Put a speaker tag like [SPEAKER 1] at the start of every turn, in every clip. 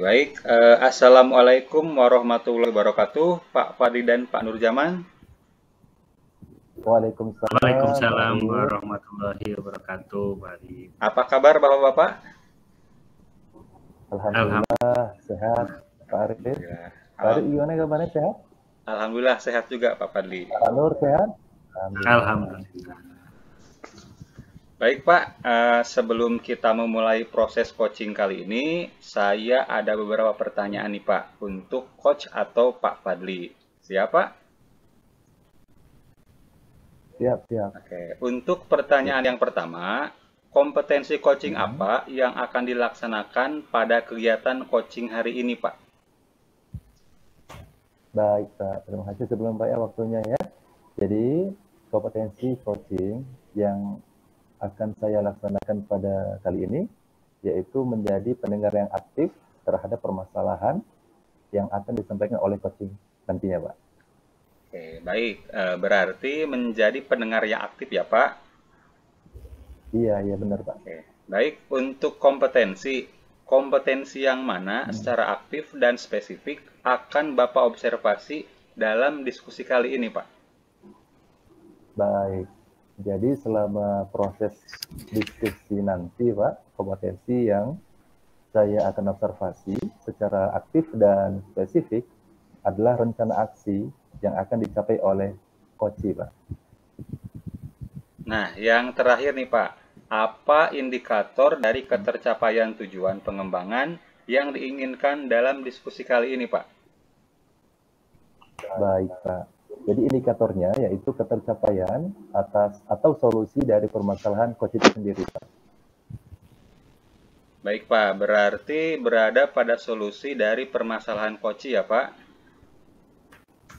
[SPEAKER 1] baik. Assalamualaikum warahmatullahi wabarakatuh, Pak Fadli dan Pak Nurjaman.
[SPEAKER 2] Waalaikumsalam warahmatullahi wabarakatuh, Pak Adi.
[SPEAKER 1] Apa kabar Bapak-Bapak?
[SPEAKER 2] Alhamdulillah sehat, Pak Arif. Pak Arif gimana kabarnya, sehat?
[SPEAKER 1] Alhamdulillah sehat juga, Pak Fadli.
[SPEAKER 2] Pak Nur sehat?
[SPEAKER 3] Alhamdulillah.
[SPEAKER 1] Baik Pak, sebelum kita memulai proses coaching kali ini, saya ada beberapa pertanyaan nih Pak, untuk coach atau Pak Fadli. Siapa?
[SPEAKER 2] Siap.
[SPEAKER 1] Oke, untuk pertanyaan yang pertama, kompetensi coaching apa yang akan dilaksanakan pada kegiatan coaching hari ini Pak?
[SPEAKER 2] Baik Pak, terima kasih sebelum Pak ya waktunya ya. Jadi kompetensi coaching yang akan saya laksanakan pada kali ini yaitu menjadi pendengar yang aktif terhadap permasalahan yang akan disampaikan oleh coaching nantinya Pak.
[SPEAKER 1] Oke, baik. Berarti menjadi pendengar yang aktif ya Pak?
[SPEAKER 2] Iya benar Pak.
[SPEAKER 1] Oke, baik. Untuk kompetensi yang mana secara aktif dan spesifik akan Bapak observasi dalam diskusi kali ini Pak?
[SPEAKER 2] Baik. Jadi selama proses diskusi nanti Pak, kompetensi yang saya akan observasi secara aktif dan spesifik adalah rencana aksi yang akan dicapai oleh coach Pak.
[SPEAKER 1] Nah, yang terakhir nih Pak, apa indikator dari ketercapaian tujuan pengembangan yang diinginkan dalam diskusi kali ini Pak?
[SPEAKER 2] Baik Pak. Jadi indikatornya yaitu ketercapaian atas atau solusi dari permasalahan coach itu sendiri Pak.
[SPEAKER 1] Baik Pak, berarti berada pada solusi dari permasalahan coach ya Pak?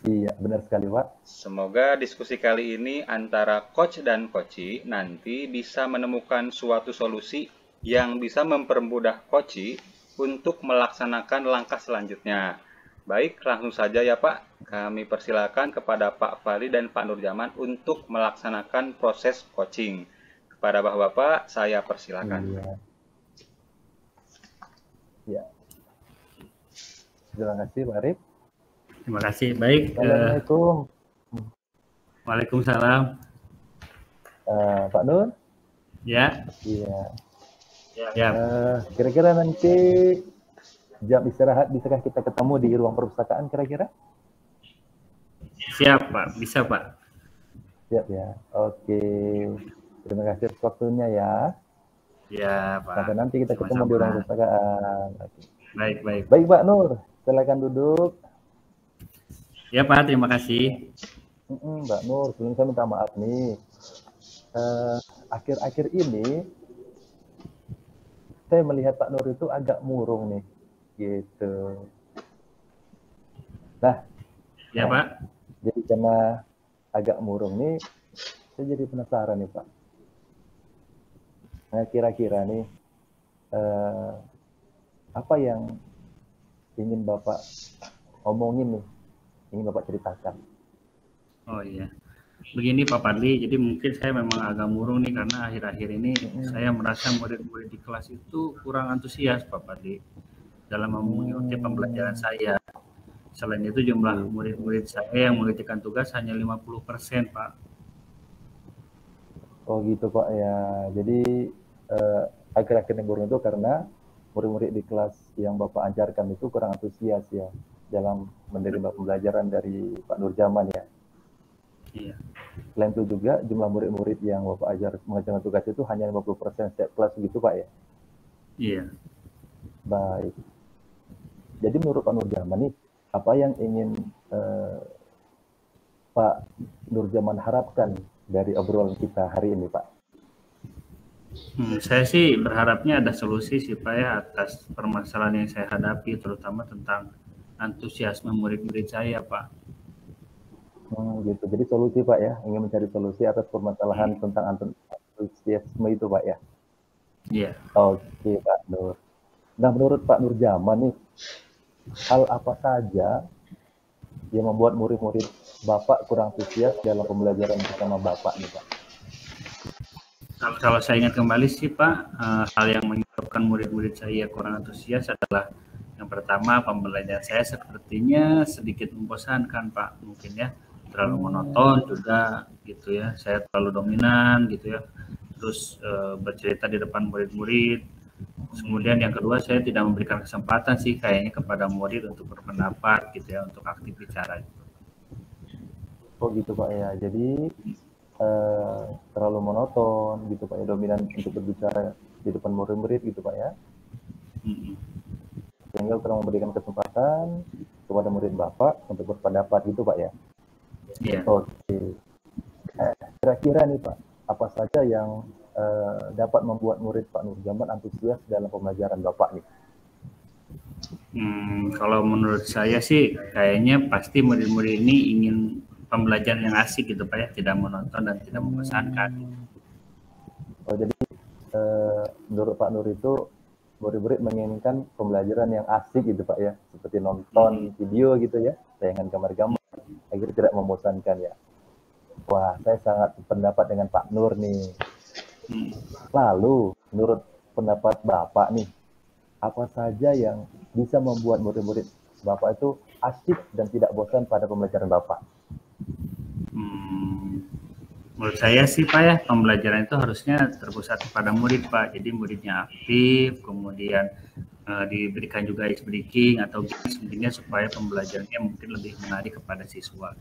[SPEAKER 2] Iya, benar sekali Pak.
[SPEAKER 1] Semoga diskusi kali ini antara coach dan coach nanti bisa menemukan suatu solusi yang bisa mempermudah coach untuk melaksanakan langkah selanjutnya. Baik, langsung saja ya Pak, kami persilakan kepada Pak Fadli dan Pak Nurjaman untuk melaksanakan proses coaching. Kepada Bapak-Bapak, saya persilakan.
[SPEAKER 2] Iya. Terima kasih Pak Arif.
[SPEAKER 3] Terima kasih. Baik.
[SPEAKER 2] Assalamualaikum.
[SPEAKER 3] Waalaikumsalam.
[SPEAKER 2] Pak Nur?
[SPEAKER 3] Ya.
[SPEAKER 2] Iya.
[SPEAKER 3] Ya.
[SPEAKER 2] Kira-kira nanti jam istirahat bisakah kita ketemu di ruang perpustakaan kira-kira?
[SPEAKER 3] Siap Pak, bisa Pak.
[SPEAKER 2] Siap ya. Oke. Terima kasih atas waktunya ya.
[SPEAKER 3] Ya Pak.
[SPEAKER 2] Sampai nanti kita ketemu di ruang perpustakaan.
[SPEAKER 3] Baik.
[SPEAKER 2] Baik Pak Nur, silakan duduk.
[SPEAKER 3] Ya Pak, terima kasih.
[SPEAKER 2] Mbak Nur, sebelum saya minta maaf nih. Akhir-akhir ini saya melihat Pak Nur itu agak murung nih. Gitu. Nah,
[SPEAKER 3] ya Pak.
[SPEAKER 2] Jadi karena agak murung nih, saya jadi penasaran nih Pak. Nah, kira-kira nih apa yang ingin Bapak omongin nih, ingin Bapak ceritakan?
[SPEAKER 3] Oh iya. Begini Pak Fadli, jadi mungkin saya memang agak murung nih karena akhir-akhir ini saya merasa murid-murid di kelas itu kurang antusias Pak Fadli dalam mengikuti pembelajaran saya. Selain itu jumlah murid-murid saya yang mengerjakan tugas hanya 50% Pak.
[SPEAKER 2] Oh gitu Pak ya. Jadi akhir-akhir yang burung itu karena murid-murid di kelas yang Bapak ajarkan itu kurang antusias ya dalam menerima pembelajaran dari Pak Nurjaman ya.
[SPEAKER 3] Iya.
[SPEAKER 2] Selain itu juga jumlah murid-murid yang Bapak ajar mengerjakan tugas itu hanya 50% setiap kelas gitu Pak ya?
[SPEAKER 3] Iya.
[SPEAKER 2] Baik. Jadi menurut Pak Nurjaman nih, apa yang ingin Pak Nurjaman harapkan dari obrolan kita hari ini Pak?
[SPEAKER 3] Saya sih berharapnya ada solusi sih Pak ya atas permasalahan yang saya hadapi, terutama tentang antusiasme murid-murid saya Pak.
[SPEAKER 2] Gitu. Jadi solusi Pak ya, ingin mencari solusi atas permasalahan tentang antusiasme itu Pak ya?
[SPEAKER 3] Iya.
[SPEAKER 2] Oke Pak Nur. Nah menurut Pak Nurjaman nih, hal apa saja yang membuat murid-murid Bapak kurang antusias dalam pembelajaran bersama Bapak nih Pak?
[SPEAKER 3] Kalau saya ingat kembali sih Pak, hal yang menyebabkan murid-murid saya kurang antusias adalah Yang pertama, pembelajaran saya sepertinya sedikit membosankan, Pak. Mungkin ya, terlalu monoton juga gitu ya. Saya terlalu dominan gitu ya. Terus bercerita di depan murid-murid. Kemudian yang kedua, saya tidak memberikan kesempatan sih kayaknya kepada murid untuk berpendapat gitu ya, untuk aktif bicara.
[SPEAKER 2] Oh gitu Pak ya. Jadi terlalu monoton gitu Pak ya, dominan untuk berbicara di depan murid-murid gitu Pak ya. Sehingga kurang memberikan kesempatan kepada murid Bapak untuk berpendapat gitu Pak ya.
[SPEAKER 3] Iya.
[SPEAKER 2] Oke. Kira-kira nih Pak, apa saja yang dapat membuat murid Pak Nurjaman antusias dalam pembelajaran Bapak nih?
[SPEAKER 3] Kalau menurut saya sih kayaknya pasti murid-murid ini ingin pembelajaran yang asik gitu Pak ya, tidak menonton dan tidak membosankan.
[SPEAKER 2] Oh jadi menurut Pak Nur itu murid-murid menginginkan pembelajaran yang asik gitu Pak ya, seperti nonton video gitu ya, tayangan gambar-gambar, agar tidak membosankan ya. Wah, saya sangat pendapat dengan Pak Nur nih. Lalu, menurut pendapat Bapak nih, apa saja yang bisa membuat murid-murid Bapak itu asik dan tidak bosan pada pembelajaran Bapak?
[SPEAKER 3] Menurut saya sih Pak ya, pembelajaran itu harusnya terpusat pada murid Pak. Jadi muridnya aktif, kemudian diberikan juga ice breaking atau games mungkinnya supaya pembelajarannya mungkin lebih menarik kepada siswa.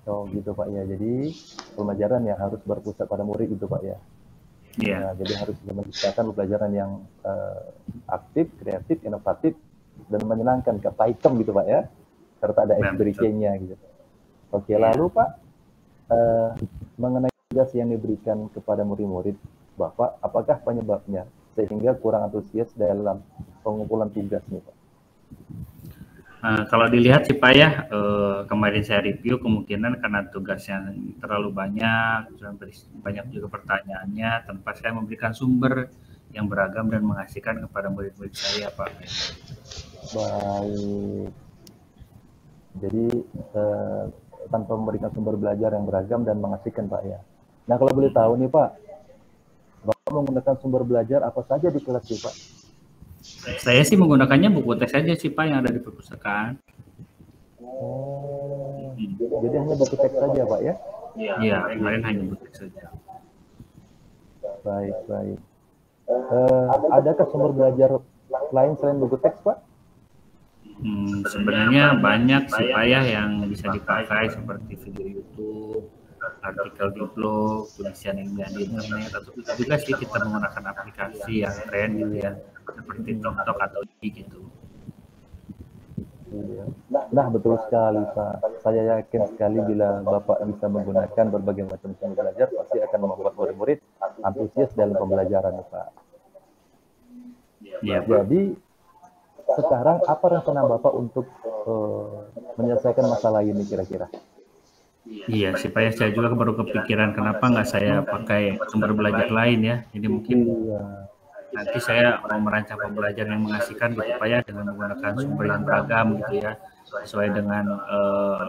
[SPEAKER 2] Oh gitu Pak ya, jadi pembelajaran yang harus berpusat pada murid gitu Pak ya.
[SPEAKER 3] Iya.
[SPEAKER 2] Nah, jadi harus menciptakan pembelajaran yang aktif, kreatif, inovatif, dan menyenangkan, kata hitam gitu Pak ya, serta ada experience-nya gitu. Oke, lalu Pak, mengenai tugas yang diberikan kepada murid-murid Bapak, apakah penyebabnya sehingga kurang antusias dalam pengumpulan tugas nih Pak?
[SPEAKER 3] Kalau dilihat sih Pak ya, kemarin saya review kemungkinan karena tugasnya terlalu banyak, banyak juga pertanyaannya tanpa saya memberikan sumber yang beragam dan mengasihkan kepada murid-murid saya Pak.
[SPEAKER 2] Baik. Jadi tanpa memberikan sumber belajar yang beragam dan mengasihkan Pak ya. Nah kalau boleh tahu nih Pak, Bapak menggunakan sumber belajar apa saja di kelas sih Pak?
[SPEAKER 3] Saya sih menggunakannya buku teks saja sih Pak yang ada di perpustakaan.
[SPEAKER 2] Oh, jadi hanya buku teks saja Pak ya?
[SPEAKER 3] Iya, kemarin hanya buku teks saja.
[SPEAKER 2] Baik, baik. Adakah sumber belajar lain selain buku teks Pak?
[SPEAKER 3] Sebenarnya banyak sih Pak ya yang bisa dipakai seperti video YouTube, artikel di blog, tulisan ilmiah di internet, atau juga sih kita menggunakan aplikasi yang tren gitu ya, seperti TikTok atau gitu.
[SPEAKER 2] Nah betul sekali Pak. Saya yakin sekali bila Bapak bisa menggunakan berbagai macam sumber belajar, pasti akan membuat murid-murid antusias dalam pembelajaran Pak.
[SPEAKER 3] Ya,
[SPEAKER 2] jadi sekarang apa rencana Bapak untuk menyelesaikan masalah ini kira-kira?
[SPEAKER 3] Iya sih Pak ya, saya juga baru kepikiran kenapa nggak saya pakai sumber belajar lain ya. Jadi mungkin nanti saya mau merancang pembelajaran yang mengasihkan gitu Pak ya, dengan menggunakan sumber yang beragam gitu ya, sesuai dengan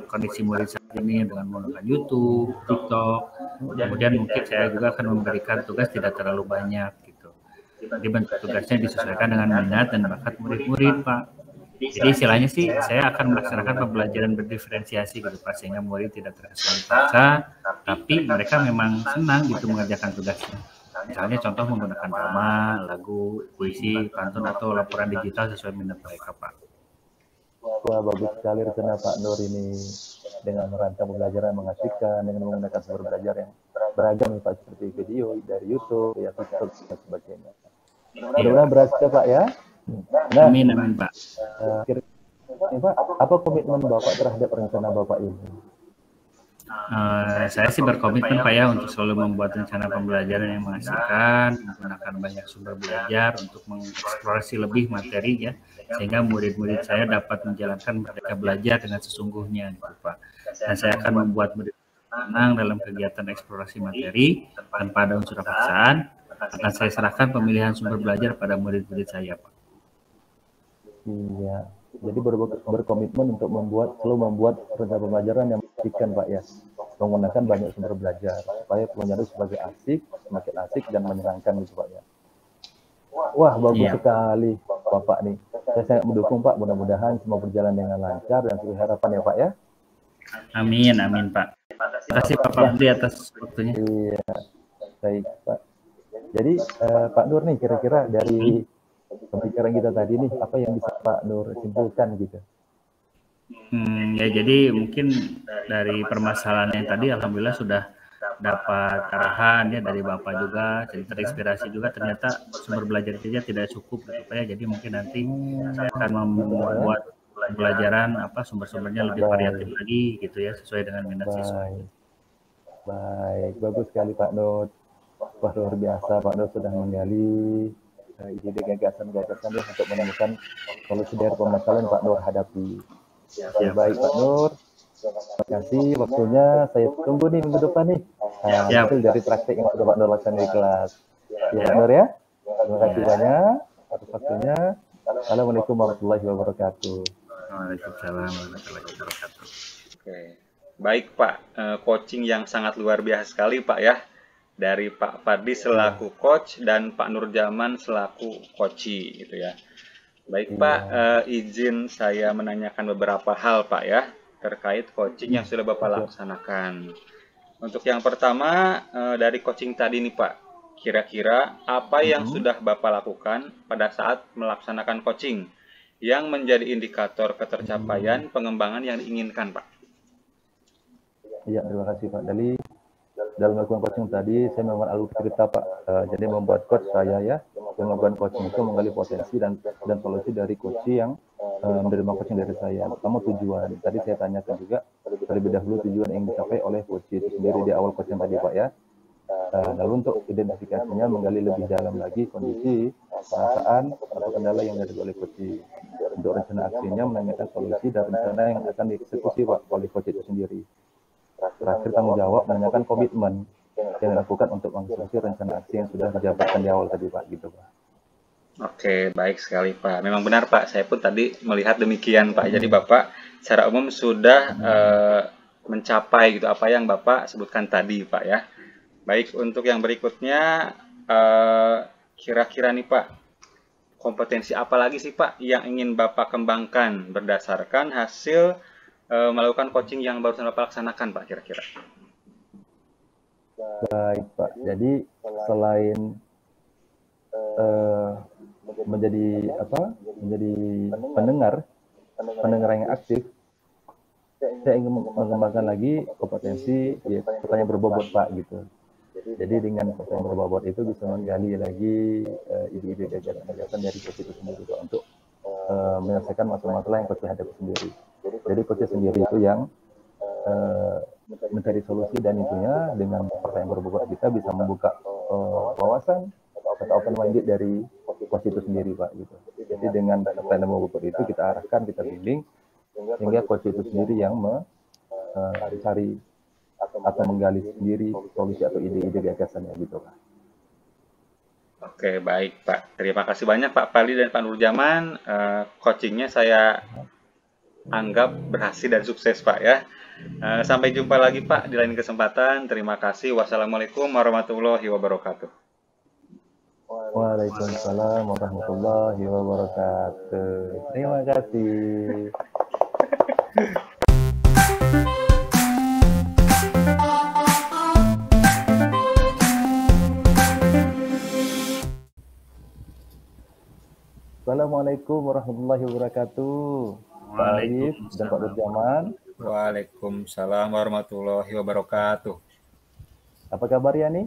[SPEAKER 3] kondisi murid saat ini, dengan menggunakan YouTube, TikTok. Kemudian mungkin saya juga akan memberikan tugas tidak terlalu banyak gitu. Jadi bentuk tugasnya disesuaikan dengan minat dan bakat murid-murid Pak. Jadi istilahnya sih saya akan melaksanakan pembelajaran berdiferensiasi gitu Pak, sehingga murid tidak terkesan dipaksa, tapi mereka memang senang gitu mengerjakan tugasnya. Misalnya contoh menggunakan drama, lagu, puisi, pantun atau laporan digital sesuai minat mereka Pak.
[SPEAKER 2] Wah bagus sekali rencana Pak Nur ini, dengan merancang pembelajaran mengasihkan dengan menggunakan sumber belajar yang beragam Pak, seperti video dari YouTube, ya TikTok dan sebagainya. Mudah-mudahan berhasil Pak ya. Nah,
[SPEAKER 3] amin Pak.
[SPEAKER 2] Pak, apa komitmen Bapak terhadap rencana Bapak ini?
[SPEAKER 3] Saya sih berkomitmen Pak ya untuk selalu membuat rencana pembelajaran yang mengasihkan, menggunakan banyak sumber belajar untuk mengeksplorasi lebih materi ya, sehingga murid-murid saya dapat menjalankan mereka belajar dengan sesungguhnya gitu Pak. Dan saya akan membuat murid senang dalam kegiatan eksplorasi materi tanpa ada unsur paksaan. Akan saya serahkan pemilihan sumber belajar pada murid-murid saya Pak.
[SPEAKER 2] Iya, jadi berkomitmen untuk selalu membuat rencana pembelajaran yang mengasihkan Pak ya, menggunakan banyak sumber belajar supaya pembelajaran sebagai semakin asik dan menyenangkan gitu Pak ya. Wah bagus sekali. Bapak nih. Saya sangat mendukung Pak, mudah-mudahan semua berjalan dengan lancar dan sesuai harapan ya Pak ya.
[SPEAKER 3] Amin, amin Pak. Terima kasih Pak Fadli atas waktunya.
[SPEAKER 2] Iya, baik Pak. Jadi Pak Nur nih kira-kira dari pembicaraan kita tadi nih, apa yang bisa Pak Nur simpulkan gitu?
[SPEAKER 3] Ya jadi mungkin dari permasalahan yang tadi alhamdulillah sudah dapat arahan ya dari Bapak juga, jadi terinspirasi juga ternyata sumber belajar saja tidak cukup gitu Pak ya. Jadi mungkin nanti saya akan membuat pembelajaran sumber-sumbernya lebih variatif lagi gitu ya, sesuai dengan minat siswa.
[SPEAKER 2] Baik, bagus sekali Pak Nur. Wah, luar biasa Pak Nur sudah menggali ide gagasan-gagasan untuk menemukan solusi dari permasalahan Pak Nur hadapi. Baik Pak Nur, terima kasih waktunya. Saya tunggu nih minggu depan nih hasil dari praktek yang sudah Pak Nur lakukan di kelas. Ya Pak Nur ya, terima kasih banyak atas waktunya. Assalamualaikum warahmatullahi wabarakatuh.
[SPEAKER 3] Waalaikumsalam warahmatullahi wabarakatuh.
[SPEAKER 1] Oke. Baik Pak, coaching yang sangat luar biasa sekali Pak ya, dari Pak Fadli selaku coach dan Pak Nurjaman selaku coachi gitu ya. Baik Pak, izin saya menanyakan beberapa hal Pak ya terkait coaching yang sudah Bapak laksanakan. Untuk yang pertama dari coaching tadi nih Pak, kira-kira apa yang sudah Bapak lakukan pada saat melaksanakan coaching yang menjadi indikator ketercapaian pengembangan yang diinginkan Pak?
[SPEAKER 2] Iya, terima kasih Pak. Dari dalam melakukan coaching tadi, saya memang alur cerita Pak. Jadi membuat coach saya ya, yang melakukan coaching itu menggali potensi dan solusi dari coach yang menerima coaching dari saya. Pertama tujuan. Tadi saya tanyakan juga terlebih dahulu tujuan yang dicapai oleh coach itu sendiri di awal coaching tadi Pak ya. Lalu untuk identifikasinya menggali lebih dalam lagi kondisi, perasaan atau kendala yang dihadapi oleh coach. Untuk rencana aksinya menanyakan solusi dan rencana yang akan dieksekusi Pak oleh coach itu sendiri. Terakhir tanggung jawab menanyakan komitmen yang dilakukan untuk mengeksekusi rencana aksi yang sudah dijabarkan di awal tadi Pak gitu Pak.
[SPEAKER 1] Oke, baik sekali Pak. Memang benar Pak, saya pun tadi melihat demikian Pak. Jadi Bapak secara umum sudah mencapai gitu apa yang Bapak sebutkan tadi Pak ya. Baik, untuk yang berikutnya kira-kira nih Pak, kompetensi apa lagi sih Pak yang ingin Bapak kembangkan berdasarkan hasil melakukan coaching yang baru Bapak laksanakan Pak kira-kira?
[SPEAKER 2] Baik Pak, jadi selain menjadi pendengar yang aktif, saya ingin mengembangkan lagi kompetensi pertanyaan berbobot Pak gitu. Jadi dengan pertanyaan berbobot itu bisa menggali lagi ide-ide gagasan dari coach itu sendiri Pak, untuk menyelesaikan masalah-masalah yang coach hadapi sendiri. Jadi coach sendiri itu yang mencari solusi, dan intinya dengan pertanyaan berbobot kita bisa membuka wawasan atau open minded dari coach itu sendiri Pak gitu. Jadi dengan pertanyaan berbobot itu kita arahkan, kita bimbing sehingga coach itu sendiri yang mencari atau menggali sendiri solusi atau ide-ide gagasannya gitu Pak.
[SPEAKER 1] Oke, baik Pak. Terima kasih banyak Pak Fadli dan Pak Nurjaman. Coachingnya saya anggap berhasil dan sukses Pak ya. Sampai jumpa lagi Pak di lain kesempatan. Terima kasih. Wassalamualaikum warahmatullahi wabarakatuh.
[SPEAKER 2] Waalaikumsalam warahmatullahi wabarakatuh. Terima kasih. Assalamualaikum warahmatullahi wabarakatuh. Pak Alif dan Pak Nurjaman.
[SPEAKER 1] Waalaikumsalam warahmatullahi wabarakatuh.
[SPEAKER 2] Apa kabar ya nih?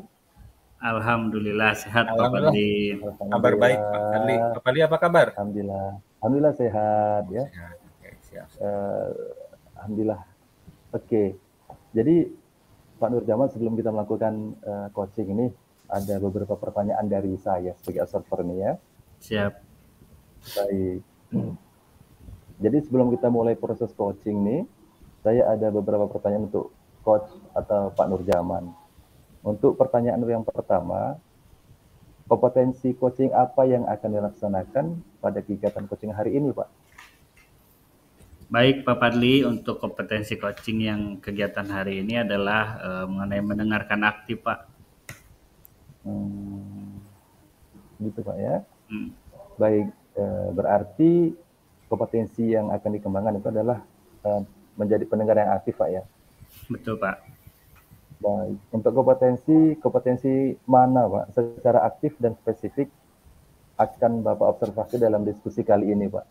[SPEAKER 3] Alhamdulillah sehat Pak Fadli.
[SPEAKER 1] Kabar baik Pak Fadli. Pak Fadli apa kabar?
[SPEAKER 2] Alhamdulillah sehat ya.
[SPEAKER 1] Sehat. Oke, siap.
[SPEAKER 2] Alhamdulillah. Oke. Jadi Pak Nurjaman, sebelum kita melakukan coaching ini, ada beberapa pertanyaan dari saya sebagai observer nih ya.
[SPEAKER 3] Siap.
[SPEAKER 2] Baik. Jadi sebelum kita mulai proses coaching nih, saya ada beberapa pertanyaan untuk coach atau Pak Nurjaman. Untuk pertanyaan yang pertama, kompetensi coaching apa yang akan dilaksanakan pada kegiatan coaching hari ini, Pak?
[SPEAKER 3] Baik Pak Fadli, untuk kompetensi coaching yang kegiatan hari ini adalah mengenai mendengarkan aktif Pak.
[SPEAKER 2] Gitu Pak ya. Baik. Berarti kompetensi yang akan dikembangkan itu adalah menjadi pendengar yang aktif, Pak ya.
[SPEAKER 3] Betul, Pak.
[SPEAKER 2] Baik. Untuk kompetensi mana, Pak, secara aktif dan spesifik akan Bapak observasi dalam diskusi kali ini, Pak?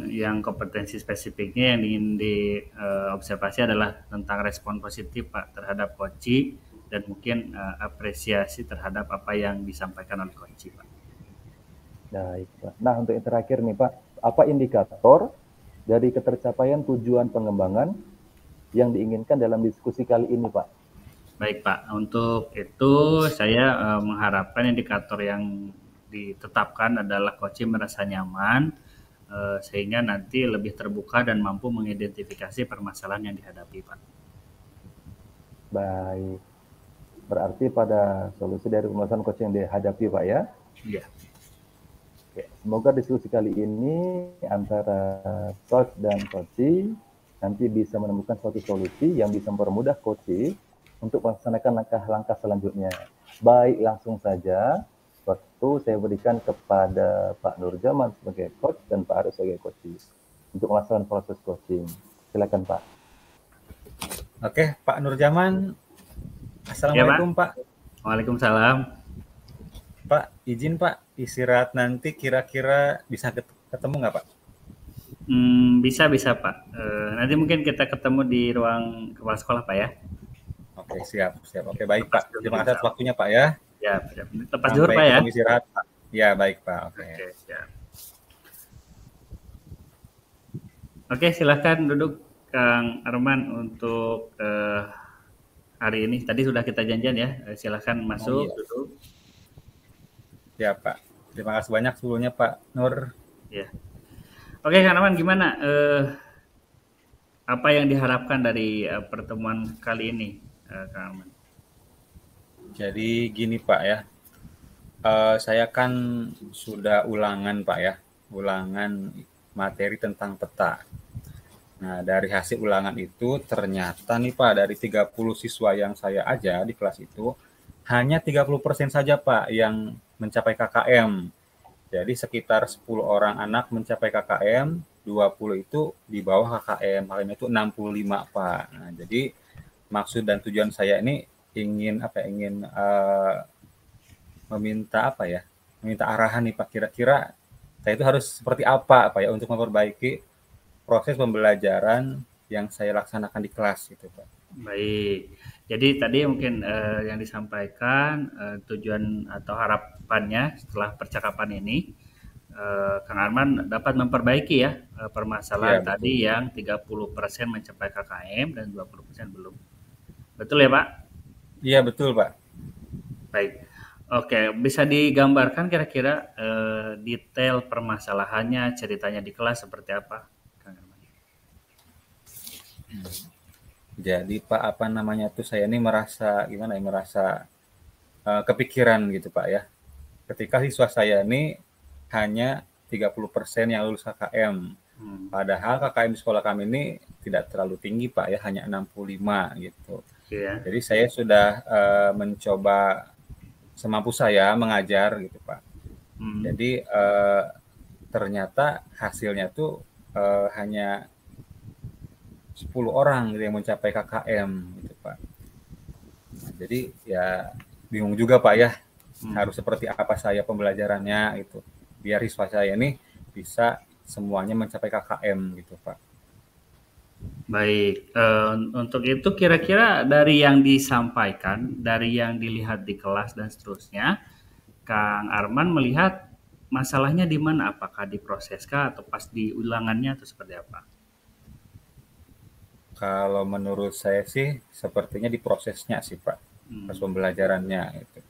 [SPEAKER 3] Yang kompetensi spesifiknya yang ingin diobservasi adalah tentang respon positif, Pak, terhadap coach dan mungkin apresiasi terhadap apa yang disampaikan oleh coach, Pak.
[SPEAKER 2] Baik, Pak. Nah, untuk yang terakhir nih, Pak, apa indikator dari ketercapaian tujuan pengembangan yang diinginkan dalam diskusi kali ini, Pak?
[SPEAKER 3] Baik, Pak. Untuk itu saya mengharapkan indikator yang ditetapkan adalah coach merasa nyaman sehingga nanti lebih terbuka dan mampu mengidentifikasi permasalahan yang dihadapi, Pak.
[SPEAKER 2] Baik. Berarti pada solusi dari permasalahan coach yang dihadapi, Pak ya?
[SPEAKER 3] Iya.
[SPEAKER 2] Oke. Semoga diskusi kali ini antara coach dan coach nanti bisa menemukan suatu solusi yang bisa mempermudah coach untuk melaksanakan langkah-langkah selanjutnya. Baik, langsung saja waktu saya berikan kepada Pak Nurjaman sebagai coach dan Pak Arif sebagai coach untuk melaksanakan proses coaching. Silakan, Pak.
[SPEAKER 1] Oke, Pak Nurjaman. Assalamualaikum,
[SPEAKER 3] Ya, Pak. Waalaikumsalam.
[SPEAKER 1] Pak, izin Pak, istirahat nanti kira-kira bisa ketemu nggak, Pak?
[SPEAKER 3] Bisa Pak. Nanti mungkin kita ketemu di ruang kepala sekolah, Pak ya.
[SPEAKER 1] Oke, siap. Oke, baik Pak. Terima kasih atas waktunya, Pak ya.
[SPEAKER 3] Ya, lepas zuhur, Pak ya.
[SPEAKER 1] Sampai istirahat, Pak. Ya, baik Pak. Oke,
[SPEAKER 3] siap. Oke, silakan duduk Kang Arman untuk hari ini. Tadi sudah kita janjian ya. Silakan masuk, duduk.
[SPEAKER 1] Ya, Pak. Terima kasih banyak sebelumnya, Pak Nur.
[SPEAKER 3] Ya. Oke, Kang Arman, gimana? Apa yang diharapkan dari pertemuan kali ini, Kang Arman?
[SPEAKER 1] Jadi gini, Pak ya. Saya kan sudah ulangan, Pak ya. Ulangan materi tentang peta. Nah, dari hasil ulangan itu ternyata nih Pak, dari 30 siswa yang saya ajar di kelas itu, hanya 30% saja Pak yang mencapai KKM. Jadi sekitar 10 orang anak mencapai KKM, 20 itu di bawah KKM. KKM itu 65 Pak. Nah, jadi maksud dan tujuan saya ini ingin meminta meminta arahan nih Pak, kira-kira saya itu harus seperti apa Pak ya untuk memperbaiki proses pembelajaran yang saya laksanakan di kelas gitu Pak.
[SPEAKER 3] Baik, jadi tadi mungkin yang disampaikan tujuan atau harapannya setelah percakapan ini Kang Arman dapat memperbaiki ya permasalahan
[SPEAKER 1] Ya,
[SPEAKER 3] tadi yang 30% mencapai KKM dan 20% belum. Betul ya Pak?
[SPEAKER 1] Iya betul Pak.
[SPEAKER 3] Baik. Oke, bisa digambarkan kira-kira detail permasalahannya, ceritanya di kelas seperti apa?
[SPEAKER 1] Jadi Pak saya ini merasa kepikiran gitu Pak ya. Ketika siswa saya ini hanya 30% yang lulus KKM. Padahal KKM di sekolah kami ini tidak terlalu tinggi Pak ya, hanya 65 gitu.
[SPEAKER 3] Yeah.
[SPEAKER 1] Jadi saya sudah mencoba semampu saya mengajar gitu Pak. Jadi ternyata hasilnya tuh hanya 10 orang yang mencapai KKM gitu Pak. Nah, jadi ya bingung juga Pak ya, harus seperti apa saya pembelajarannya gitu, biar siswa saya ini bisa semuanya mencapai KKM gitu Pak.
[SPEAKER 3] Baik, untuk itu kira-kira dari yang disampaikan, dari yang dilihat di kelas dan seterusnya, Kang Arman melihat masalahnya di mana? Apakah di proseskah atau pas di ulangannya atau seperti apa?
[SPEAKER 1] Kalau menurut saya sih sepertinya di prosesnya sih Pak, proses pembelajarannya itu.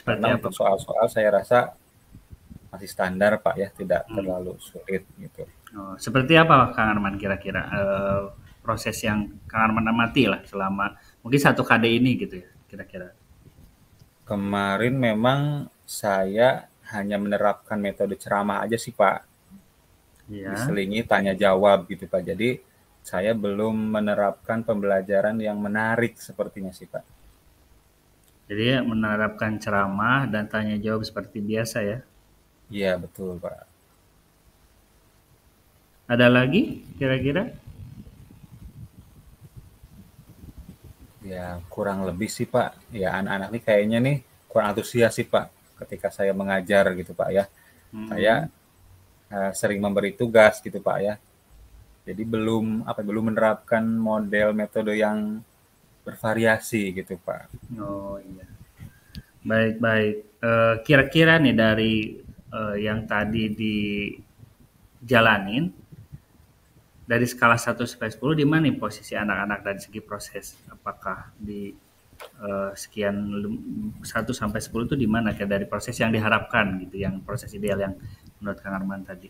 [SPEAKER 1] Karena untuk soal-soal saya rasa masih standar Pak ya, tidak terlalu sulit gitu.
[SPEAKER 3] Seperti apa Kang Arman kira-kira proses yang Kang Arman amati lah selama mungkin 1 KD ini gitu ya kira-kira?
[SPEAKER 1] Kemarin memang saya hanya menerapkan metode ceramah aja sih Pak, diselingi tanya jawab gitu Pak. Jadi saya belum menerapkan pembelajaran yang menarik sepertinya sih Pak.
[SPEAKER 3] Jadi menerapkan ceramah dan tanya jawab seperti biasa ya?
[SPEAKER 1] Iya betul Pak.
[SPEAKER 3] Ada lagi kira-kira?
[SPEAKER 1] Ya, kurang lebih sih Pak. Ya, anak-anak ini kayaknya nih kurang antusias sih Pak ketika saya mengajar gitu Pak ya. Saya
[SPEAKER 3] Hmm.
[SPEAKER 1] sering memberi tugas gitu Pak ya. Jadi belum menerapkan model metode yang bervariasi gitu Pak.
[SPEAKER 3] Oh iya. Baik, baik. Kira-kira nih dari yang tadi dijalanin, dari skala 1 sampai 10 di mana nih posisi anak-anak dari segi proses? Apakah di sekian 1 sampai 10 itu di mana kayak dari proses yang diharapkan gitu, yang proses ideal yang menurut Kang Arman tadi?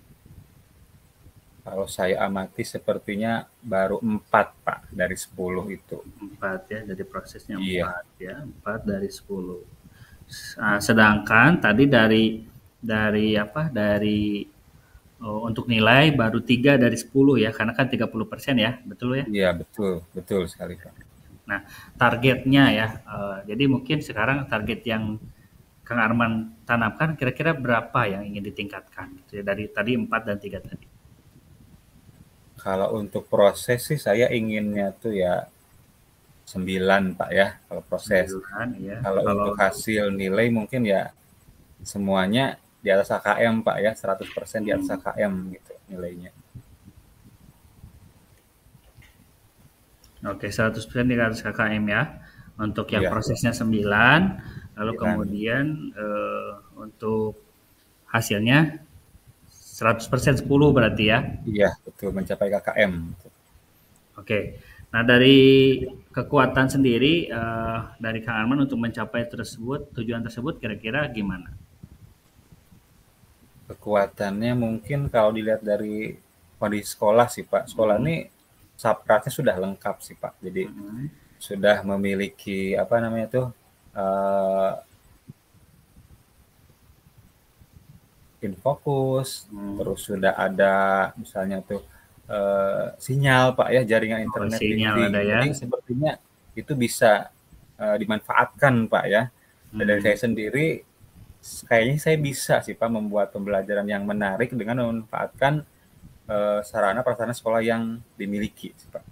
[SPEAKER 1] Kalau saya amati sepertinya baru 4 Pak dari 10 itu.
[SPEAKER 3] 4 ya, dari prosesnya
[SPEAKER 1] Iya,
[SPEAKER 3] 4 ya, 4 dari 10. Sedangkan tadi dari apa? Dari untuk nilai baru 3 dari 10 ya, karena kan 30% ya, betul ya?
[SPEAKER 1] iya betul, betul sekali Pak.
[SPEAKER 3] Nah, targetnya ya, jadi mungkin sekarang target yang Kang Arman tanamkan kira-kira berapa yang ingin ditingkatkan gitu ya, dari tadi 4 dan 3 tadi?
[SPEAKER 1] Kalau untuk proses sih saya inginnya tuh ya 9 Pak ya, kalau proses.
[SPEAKER 3] 9 ya.
[SPEAKER 1] Kalau
[SPEAKER 3] Kalau
[SPEAKER 1] untuk
[SPEAKER 3] untuk
[SPEAKER 1] hasil nilai mungkin ya semuanya di atas KKM Pak ya, 100% di atas
[SPEAKER 3] hmm,
[SPEAKER 1] KKM gitu nilainya.
[SPEAKER 3] oke, 100% di atas KKM ya. Untuk yang
[SPEAKER 1] Iya,
[SPEAKER 3] prosesnya 9, lalu
[SPEAKER 1] 9.
[SPEAKER 3] kemudian untuk hasilnya 100% 10 berarti ya.
[SPEAKER 1] Iya, betul mencapai KKM.
[SPEAKER 3] Oke. Nah, dari kekuatan sendiri dari Kang Arman untuk mencapai tersebut, tujuan tersebut kira-kira gimana?
[SPEAKER 1] Kekuatannya mungkin kalau dilihat dari kondisi sekolah sih Pak. Sekolah
[SPEAKER 3] Hmm,
[SPEAKER 1] ini sapratnya sudah lengkap sih Pak. Jadi
[SPEAKER 3] hmm,
[SPEAKER 1] sudah memiliki apa namanya tuh uh, infocus,
[SPEAKER 3] hmm.
[SPEAKER 1] terus sudah ada misalnya tuh sinyal Pak ya, jaringan
[SPEAKER 3] Oh,
[SPEAKER 1] internet
[SPEAKER 3] sinyal ada
[SPEAKER 1] wifi.
[SPEAKER 3] ya.
[SPEAKER 1] Jadi sepertinya itu bisa dimanfaatkan Pak ya. Dan dari
[SPEAKER 3] Hmm.
[SPEAKER 1] saya sendiri kayaknya saya bisa sih Pak membuat pembelajaran yang menarik dengan memanfaatkan sarana prasarana sekolah yang dimiliki sih Pak.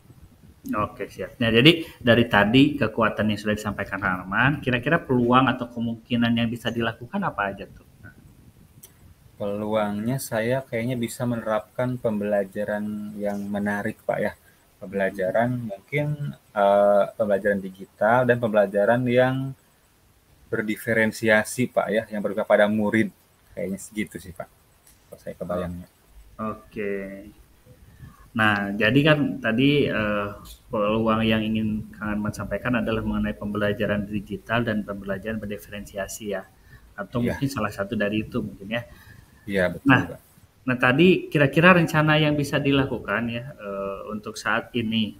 [SPEAKER 3] Oke, siap. Nah, jadi dari tadi kekuatan yang sudah disampaikan Kang Arman, kira-kira peluang atau kemungkinan yang bisa dilakukan apa aja tuh?
[SPEAKER 1] Peluangnya saya kayaknya bisa menerapkan pembelajaran yang menarik Pak ya.
[SPEAKER 3] Hmm.
[SPEAKER 1] Pembelajaran mungkin pembelajaran digital dan pembelajaran yang berdiferensiasi Pak ya, yang berpihak pada murid. Kayaknya segitu sih Pak, kalau saya
[SPEAKER 3] Oh,
[SPEAKER 1] kebayangnya.
[SPEAKER 3] oke. Nah, jadi kan tadi peluang yang ingin Kang Arman sampaikan adalah mengenai pembelajaran digital dan pembelajaran berdiferensiasi ya, atau
[SPEAKER 1] Iya,
[SPEAKER 3] mungkin salah satu dari itu mungkin ya.
[SPEAKER 1] iya betul
[SPEAKER 3] Nah,
[SPEAKER 1] Pak.
[SPEAKER 3] nah tadi kira-kira rencana yang bisa dilakukan ya untuk saat ini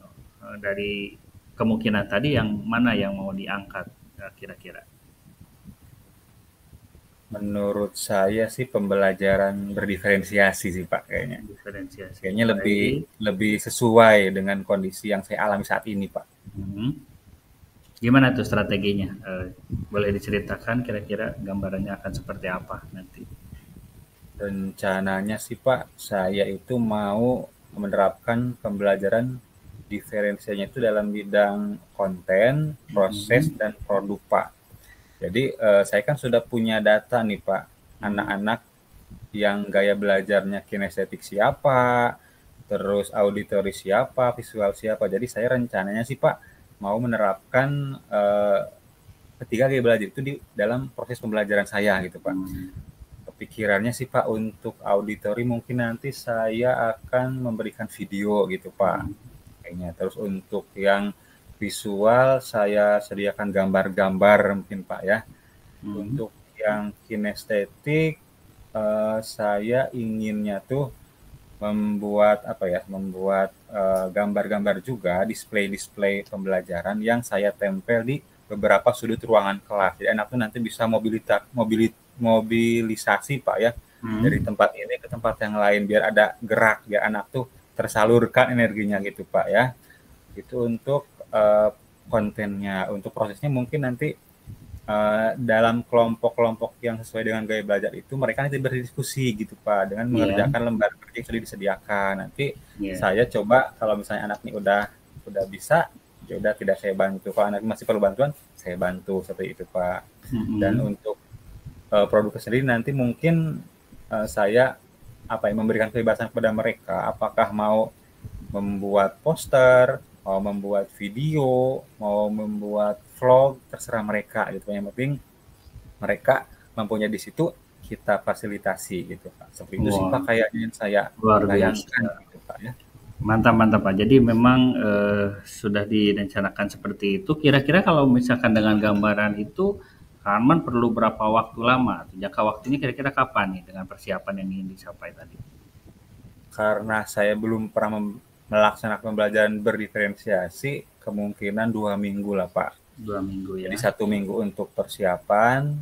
[SPEAKER 3] dari kemungkinan tadi yang mana yang mau diangkat kira-kira?
[SPEAKER 1] Menurut saya sih pembelajaran berdiferensiasi sih Pak kayaknya.
[SPEAKER 3] Diferensiasi.
[SPEAKER 1] Kayaknya lebih
[SPEAKER 3] Baik.
[SPEAKER 1] lebih sesuai dengan kondisi yang saya alami saat ini Pak.
[SPEAKER 3] Hmm. Gimana tuh strateginya? Boleh diceritakan kira-kira gambarannya akan seperti apa nanti?
[SPEAKER 1] Rencananya sih Pak, saya itu mau menerapkan pembelajaran diferensialnya itu dalam bidang konten, proses,
[SPEAKER 3] Hmm.
[SPEAKER 1] dan produk Pak. Jadi saya kan sudah punya data nih Pak,
[SPEAKER 3] Hmm.
[SPEAKER 1] anak-anak yang gaya belajarnya kinestetik siapa, terus auditory siapa, visual siapa. Jadi saya rencananya sih Pak mau menerapkan ketiga gaya belajar itu di dalam proses pembelajaran saya gitu Pak.
[SPEAKER 3] Hmm.
[SPEAKER 1] Kepikirannya sih Pak untuk auditory mungkin nanti saya akan memberikan video gitu Pak.
[SPEAKER 3] Hmm.
[SPEAKER 1] Kayaknya terus untuk yang visual saya sediakan gambar-gambar mungkin Pak ya.
[SPEAKER 3] Hmm.
[SPEAKER 1] Untuk yang kinestetik saya inginnya tuh membuat apa ya, membuat gambar-gambar juga display-display pembelajaran yang saya tempel di beberapa sudut ruangan kelas. Jadi anak tuh nanti bisa mobilisasi Pak ya dari
[SPEAKER 3] Hmm.
[SPEAKER 1] tempat ini ke tempat yang lain biar ada gerak, biar anak tuh tersalurkan energinya gitu Pak ya. Itu untuk kontennya. Untuk prosesnya mungkin nanti dalam kelompok-kelompok yang sesuai dengan gaya belajar itu mereka nanti berdiskusi gitu Pak dengan
[SPEAKER 3] Iya,
[SPEAKER 1] mengerjakan lembar kerja yang sudah disediakan. Nanti
[SPEAKER 3] iya.
[SPEAKER 1] saya coba kalau misalnya anak ini udah bisa, ya udah tidak saya bantu. Kalau anak masih perlu bantuan, saya bantu seperti itu Pak. Dan
[SPEAKER 3] Mm-mm.
[SPEAKER 1] untuk produknya sendiri nanti mungkin saya memberikan kebebasan kepada mereka. Apakah mau membuat poster, mau membuat video, mau membuat vlog, terserah mereka gitu. Yang penting mereka mampunya di situ kita fasilitasi gitu Pak. Seperti itu sih
[SPEAKER 3] Wah,
[SPEAKER 1] Pak kayaknya yang saya
[SPEAKER 3] luar biasa.
[SPEAKER 1] bayangkan gitu Pak ya.
[SPEAKER 3] Mantap, mantap Pak. Jadi memang sudah direncanakan seperti itu. Kira-kira kalau misalkan dengan gambaran itu, Arman perlu berapa waktu lama? Jangka waktunya kira-kira kapan nih dengan persiapan yang ingin dicapai tadi?
[SPEAKER 1] Karena saya belum pernah melaksanakan pembelajaran berdiferensiasi, kemungkinan 2 minggu lah Pak.
[SPEAKER 3] 2 minggu
[SPEAKER 1] Jadi
[SPEAKER 3] ya.
[SPEAKER 1] 1 minggu untuk persiapan,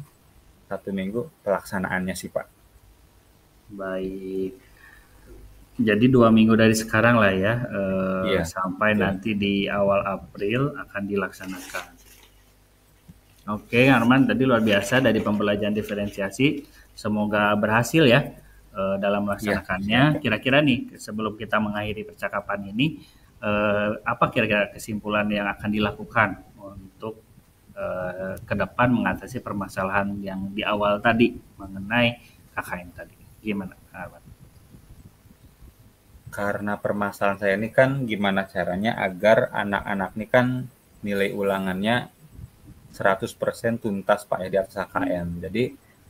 [SPEAKER 1] 1 minggu pelaksanaannya sih Pak.
[SPEAKER 3] Baik. Jadi 2 minggu dari sekarang lah ya,
[SPEAKER 1] Iya,
[SPEAKER 3] sampai
[SPEAKER 1] betul.
[SPEAKER 3] nanti di awal April akan dilaksanakan. Oke, Arman, tadi luar biasa dari pembelajaran diferensiasi. Semoga berhasil ya dalam
[SPEAKER 1] Iya, siap
[SPEAKER 3] melaksanakannya.
[SPEAKER 1] Pak.
[SPEAKER 3] Kira-kira nih, sebelum kita mengakhiri percakapan ini, apa kira-kira kesimpulan yang akan dilakukan untuk ke depan mengatasi permasalahan yang di awal tadi mengenai KKN tadi? Gimana, Arman?
[SPEAKER 1] Karena permasalahan saya ini kan gimana caranya agar anak-anak ini kan nilai ulangannya 100% tuntas Pak ya di atas KKN. Jadi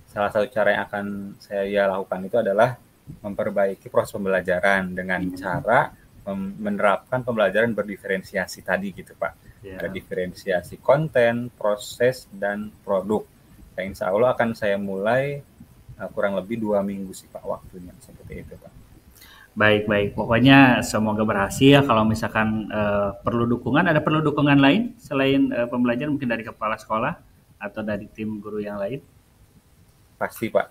[SPEAKER 1] salah satu cara yang akan saya lakukan itu adalah memperbaiki proses pembelajaran dengan cara menerapkan pembelajaran berdiferensiasi tadi gitu Pak. Ada
[SPEAKER 3] Ya,
[SPEAKER 1] diferensiasi konten, proses, dan produk. Yang insya Allah akan saya mulai kurang lebih 2 minggu sih Pak waktunya seperti itu Pak.
[SPEAKER 3] baik-baik. Pokoknya semoga berhasil. Kalau misalkan perlu dukungan, ada perlu dukungan lain selain pembelajaran mungkin dari kepala sekolah atau dari tim guru yang lain?
[SPEAKER 1] Pasti Pak.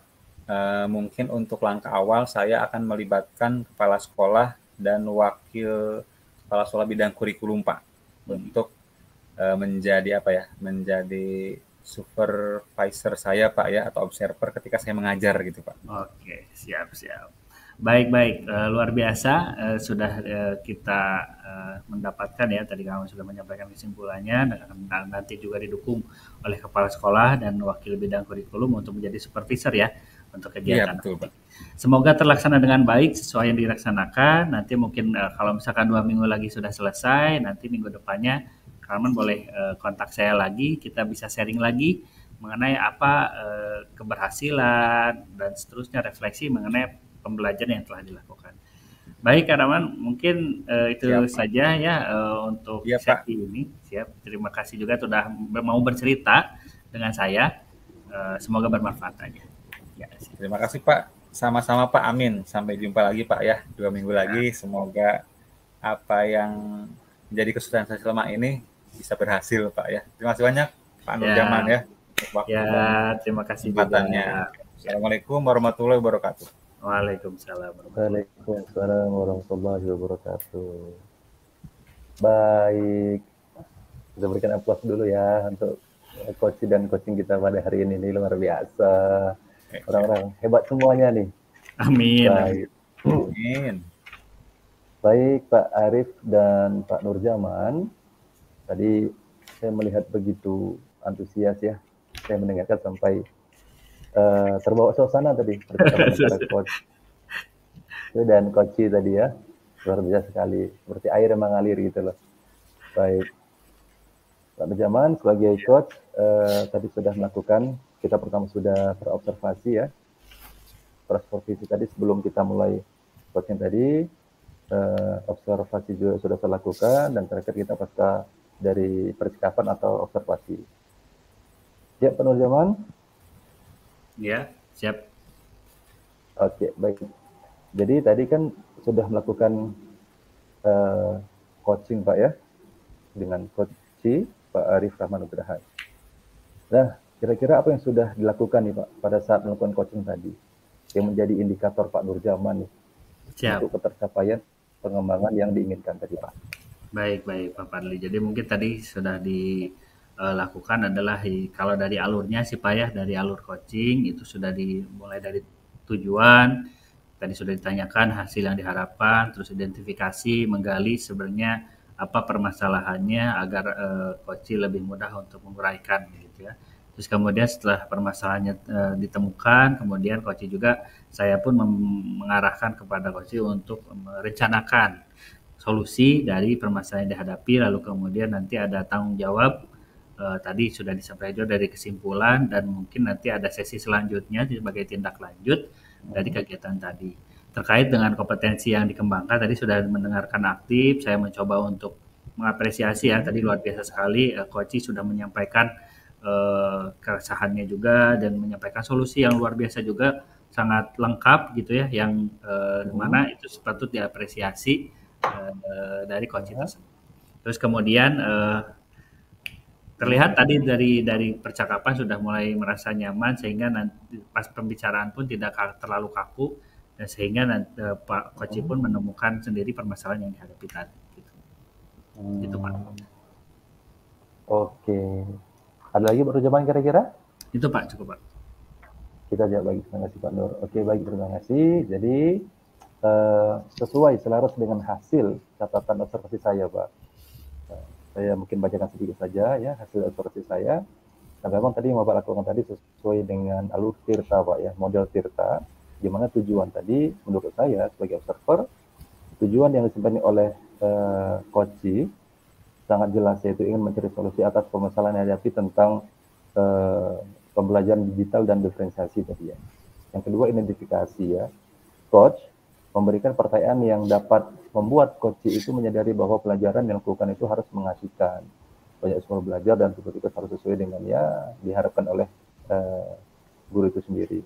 [SPEAKER 1] Mungkin untuk langkah awal saya akan melibatkan kepala sekolah dan wakil kepala sekolah bidang kurikulum Pak untuk menjadi menjadi supervisor saya Pak ya atau observer ketika saya mengajar gitu Pak.
[SPEAKER 3] Oke, siap, siap. Baik, baik. Luar biasa sudah kita mendapatkan ya. Tadi kamu sudah menyampaikan kesimpulannya dan nanti juga didukung oleh kepala sekolah dan wakil bidang kurikulum untuk menjadi supervisor ya untuk
[SPEAKER 1] Iya
[SPEAKER 3] kegiatan
[SPEAKER 1] betul
[SPEAKER 3] nanti.
[SPEAKER 1] Pak.
[SPEAKER 3] Semoga terlaksana dengan baik sesuai yang dilaksanakan. Nanti mungkin kalau misalkan 2 minggu lagi sudah selesai, nanti minggu depannya Carmen boleh kontak saya lagi. Kita bisa sharing lagi mengenai apa keberhasilan dan seterusnya refleksi mengenai pembelajaran yang telah dilakukan. Baik, Kak Rahman, mungkin itu
[SPEAKER 1] Siap Pak.
[SPEAKER 3] saja ya untuk
[SPEAKER 1] Iya Pak.
[SPEAKER 3] sesi ini. Siap. Terima kasih juga sudah mau bercerita dengan saya. Semoga bermanfaat aja. Ya, siap.
[SPEAKER 1] Terima kasih Pak. Sama-sama Pak. Amin. Sampai jumpa lagi Pak ya. 2 minggu
[SPEAKER 3] Ya,
[SPEAKER 1] lagi. Semoga apa yang menjadi kesulitan saya selama ini bisa berhasil Pak ya. Terima kasih banyak Pak Nurjaman
[SPEAKER 3] ya,
[SPEAKER 1] ya untuk waktu
[SPEAKER 3] ya,
[SPEAKER 1] dan
[SPEAKER 3] terima kasih juga.
[SPEAKER 1] kesempatannya.
[SPEAKER 3] Ya.
[SPEAKER 1] Assalamualaikum warahmatullahi wabarakatuh.
[SPEAKER 3] Waalaikumsalam warahmatullahi wabarakatuh.
[SPEAKER 2] Waalaikumsalam warahmatullahi wabarakatuh. Baik, kita berikan aplaus dulu ya untuk coach dan coaching kita pada hari ini. Ini luar biasa. Orang-orang hebat semuanya nih.
[SPEAKER 3] Amin.
[SPEAKER 2] Baik.
[SPEAKER 1] Amin.
[SPEAKER 2] Baik Pak Arif dan Pak Nurjaman. Tadi saya melihat begitu antusias ya. Saya mendengarkan sampai terbawa suasana tadi percakapan antara coach dan coach tadi ya. Luar biasa sekali. Seperti air yang mengalir gitu loh. Baik. Pak Nurjaman sebagai coach tadi sudah melakukan, kita pertama sudah berobservasi ya. Supervisi tadi sebelum kita mulai coaching tadi, observasi juga sudah saya lakukan, dan terakhir kita pasca dari percakapan atau observasi. Ya, Pak Nurjaman?
[SPEAKER 3] Ya, siap.
[SPEAKER 2] Oke, baik. Jadi tadi kan sudah melakukan coaching Pak ya, dengan coach Pak Arif Rahman Nugraha. Nah, kira-kira apa yang sudah dilakukan nih Pak pada saat melakukan coaching tadi, yang menjadi indikator Pak Nurjaman nih
[SPEAKER 3] Siap.
[SPEAKER 2] untuk ketercapaian pengembangan yang diinginkan tadi Pak?
[SPEAKER 3] Baik, baik Pak Fadli. Jadi mungkin tadi sudah lakukan adalah kalau dari alurnya sih Pak ya, dari alur coaching itu sudah dimulai dari tujuan, tadi sudah ditanyakan hasil yang diharapkan, terus identifikasi, menggali sebenarnya apa permasalahannya agar coaching lebih mudah untuk menguraikan gitu ya. Terus kemudian setelah permasalahannya ditemukan, kemudian coaching juga saya pun mengarahkan kepada coaching untuk merencanakan solusi dari permasalahan yang dihadapi, lalu kemudian nanti ada tanggung jawab. Tadi sudah disampaikan juga dari kesimpulan dan mungkin nanti ada sesi selanjutnya sebagai tindak lanjut dari kegiatan tadi. Terkait dengan kompetensi yang dikembangkan, tadi sudah mendengarkan aktif, saya mencoba untuk mengapresiasi ya, tadi luar biasa sekali, Coach sudah menyampaikan keresahannya juga dan menyampaikan solusi yang luar biasa juga, sangat lengkap gitu ya, yang mana itu patut diapresiasi dari Coach tersebut. Terus kemudian terlihat tadi dari percakapan sudah mulai merasa nyaman sehingga nanti pas pembicaraan pun tidak terlalu kaku dan sehingga nanti, Pak Coach pun menemukan sendiri permasalahan yang dihadapi tadi. Gitu. Gitu Pak.
[SPEAKER 2] Oke. Ada lagi Pak Rujaman kira-kira?
[SPEAKER 3] Itu Pak, cukup Pak.
[SPEAKER 2] Kita jawab lagi, terima kasih Pak Nur. Oke, baik, terima kasih. Jadi sesuai selaras dengan hasil catatan observasi saya Pak. Saya mungkin bacakan sedikit saja ya hasil observasi saya. Nah, memang tadi yang Bapak lakukan tadi sesuai dengan alur Tirta Pak ya, model Tirta, di mana tujuan tadi menurut saya sebagai observer, tujuan yang disampaikan oleh Coach sangat jelas, yaitu ingin mencari solusi atas permasalahan yang dihadapi tentang pembelajaran digital dan diferensiasi tadi ya. Yang kedua, identifikasi ya. Coach memberikan pertanyaan yang dapat membuat coach itu menyadari bahwa pelajaran yang dilakukan itu harus mengasihkan, banyak sumber belajar dan tugas harus sesuai dengan ya diharapkan oleh guru itu sendiri.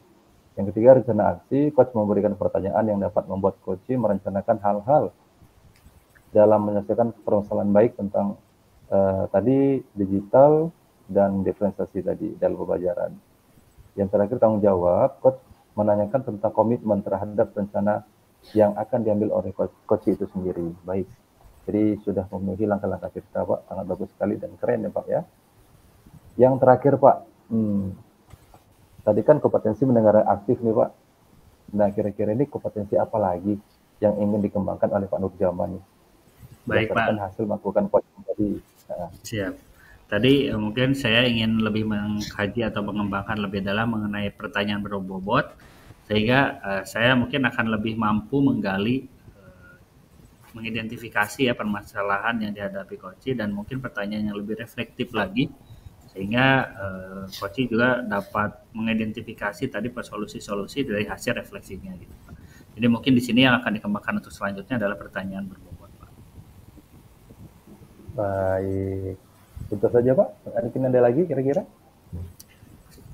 [SPEAKER 2] Yang ketiga, rencana aksi. Coach memberikan pertanyaan yang dapat membuat coach merencanakan hal-hal dalam menyelesaikan permasalahan baik tentang tadi digital dan diferensiasi tadi dalam pembelajaran. Yang terakhir, tanggung jawab. Coach menanyakan tentang komitmen terhadap rencana yang akan diambil oleh coach itu sendiri. Baik, jadi sudah memenuhi langkah-langkah kita Pak, sangat bagus sekali dan keren ya Pak ya. Yang terakhir Pak, tadi kan kompetensi mendengar aktif nih Pak. Nah kira-kira ini kompetensi apa lagi yang ingin dikembangkan oleh Pak Nurjaman nih?
[SPEAKER 3] Baik Pak.
[SPEAKER 2] Hasil melakukan coaching tadi. Nah.
[SPEAKER 3] Siap. Tadi mungkin saya ingin lebih mengkaji atau mengembangkan lebih dalam mengenai pertanyaan berbobot, sehingga saya mungkin akan lebih mampu menggali, mengidentifikasi ya permasalahan yang dihadapi Coach dan mungkin pertanyaan yang lebih reflektif lagi, sehingga Coach juga dapat mengidentifikasi tadi solusi-solusi dari hasil refleksinya gitu Pak. Jadi mungkin di sini yang akan dikembangkan untuk selanjutnya adalah pertanyaan berbobot Pak.
[SPEAKER 2] Baik. Itu saja Pak. Mungkin ada lagi kira-kira?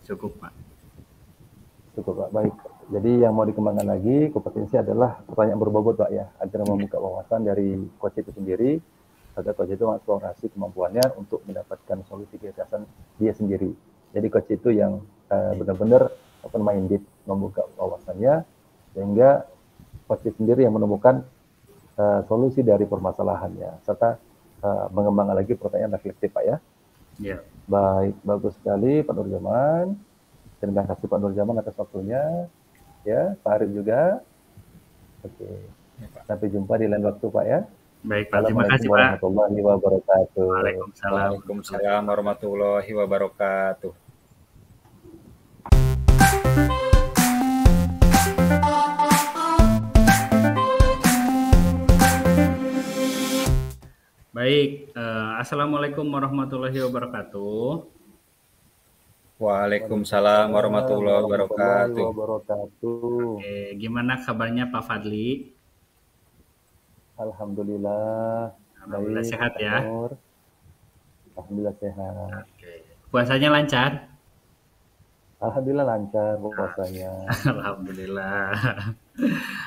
[SPEAKER 3] Cukup Pak.
[SPEAKER 2] Cukup Pak. Baik. Jadi yang mau dikembangkan lagi kompetensi adalah pertanyaan berbobot Pak ya, agar membuka wawasan dari coach itu sendiri, agar coach itu mengeksplorasi kemampuannya untuk mendapatkan solusi gagasan dia sendiri. Jadi coach itu yang benar-benar open minded, membuka wawasannya, sehingga coach sendiri yang menemukan solusi dari permasalahannya, serta mengembangkan lagi pertanyaan reflektif Pak ya.
[SPEAKER 3] Yeah.
[SPEAKER 2] Baik, bagus sekali Pak Nurjaman. Terima kasih Pak Nurjaman atas waktunya. Ya, Pak Arif juga. Oke. Sampai jumpa di lain waktu Pak ya.
[SPEAKER 3] Baik Pak, terima kasih Pak.
[SPEAKER 2] Warahmatullahi wabarakatuh.
[SPEAKER 3] Waalaikumsalam.
[SPEAKER 1] Waalaikumsalam warahmatullahi wabarakatuh.
[SPEAKER 3] Baik, Assalamualaikum warahmatullahi wabarakatuh.
[SPEAKER 1] Waalaikumsalam warahmatullahi wabarakatuh.
[SPEAKER 3] Oke, gimana kabarnya Pak Fadli?
[SPEAKER 2] Alhamdulillah.
[SPEAKER 3] Alhamdulillah baik, sehat ya.
[SPEAKER 2] Alhamdulillah sehat.
[SPEAKER 3] Oke. Puasanya lancar?
[SPEAKER 2] Alhamdulillah lancar puasanya.
[SPEAKER 3] Alhamdulillah.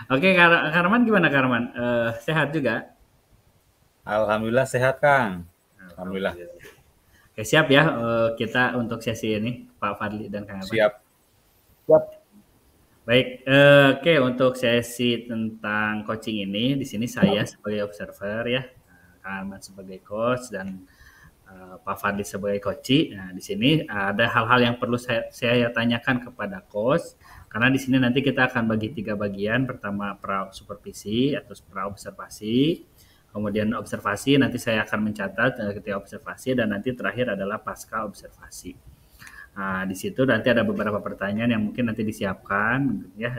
[SPEAKER 3] Oke, Karman gimana Karman? Sehat juga?
[SPEAKER 1] Alhamdulillah sehat Kang. Alhamdulillah.
[SPEAKER 3] Oke, siap ya kita untuk sesi ini Pak Fadli dan Kang Abang.
[SPEAKER 1] Siap.
[SPEAKER 2] Siap.
[SPEAKER 3] Baik, oke untuk sesi tentang coaching ini di sini saya sebagai observer ya, Kang Ahmad sebagai coach dan Pak Fadli sebagai coach. Nah, di sini ada hal-hal yang perlu saya tanyakan kepada coach, karena di sini nanti kita akan bagi 3 bagian. Pertama pra supervisi atau pra observasi, kemudian observasi nanti saya akan mencatat ketika observasi, dan nanti terakhir adalah pasca observasi. Nah, di situ nanti ada beberapa pertanyaan yang mungkin nanti disiapkan ya,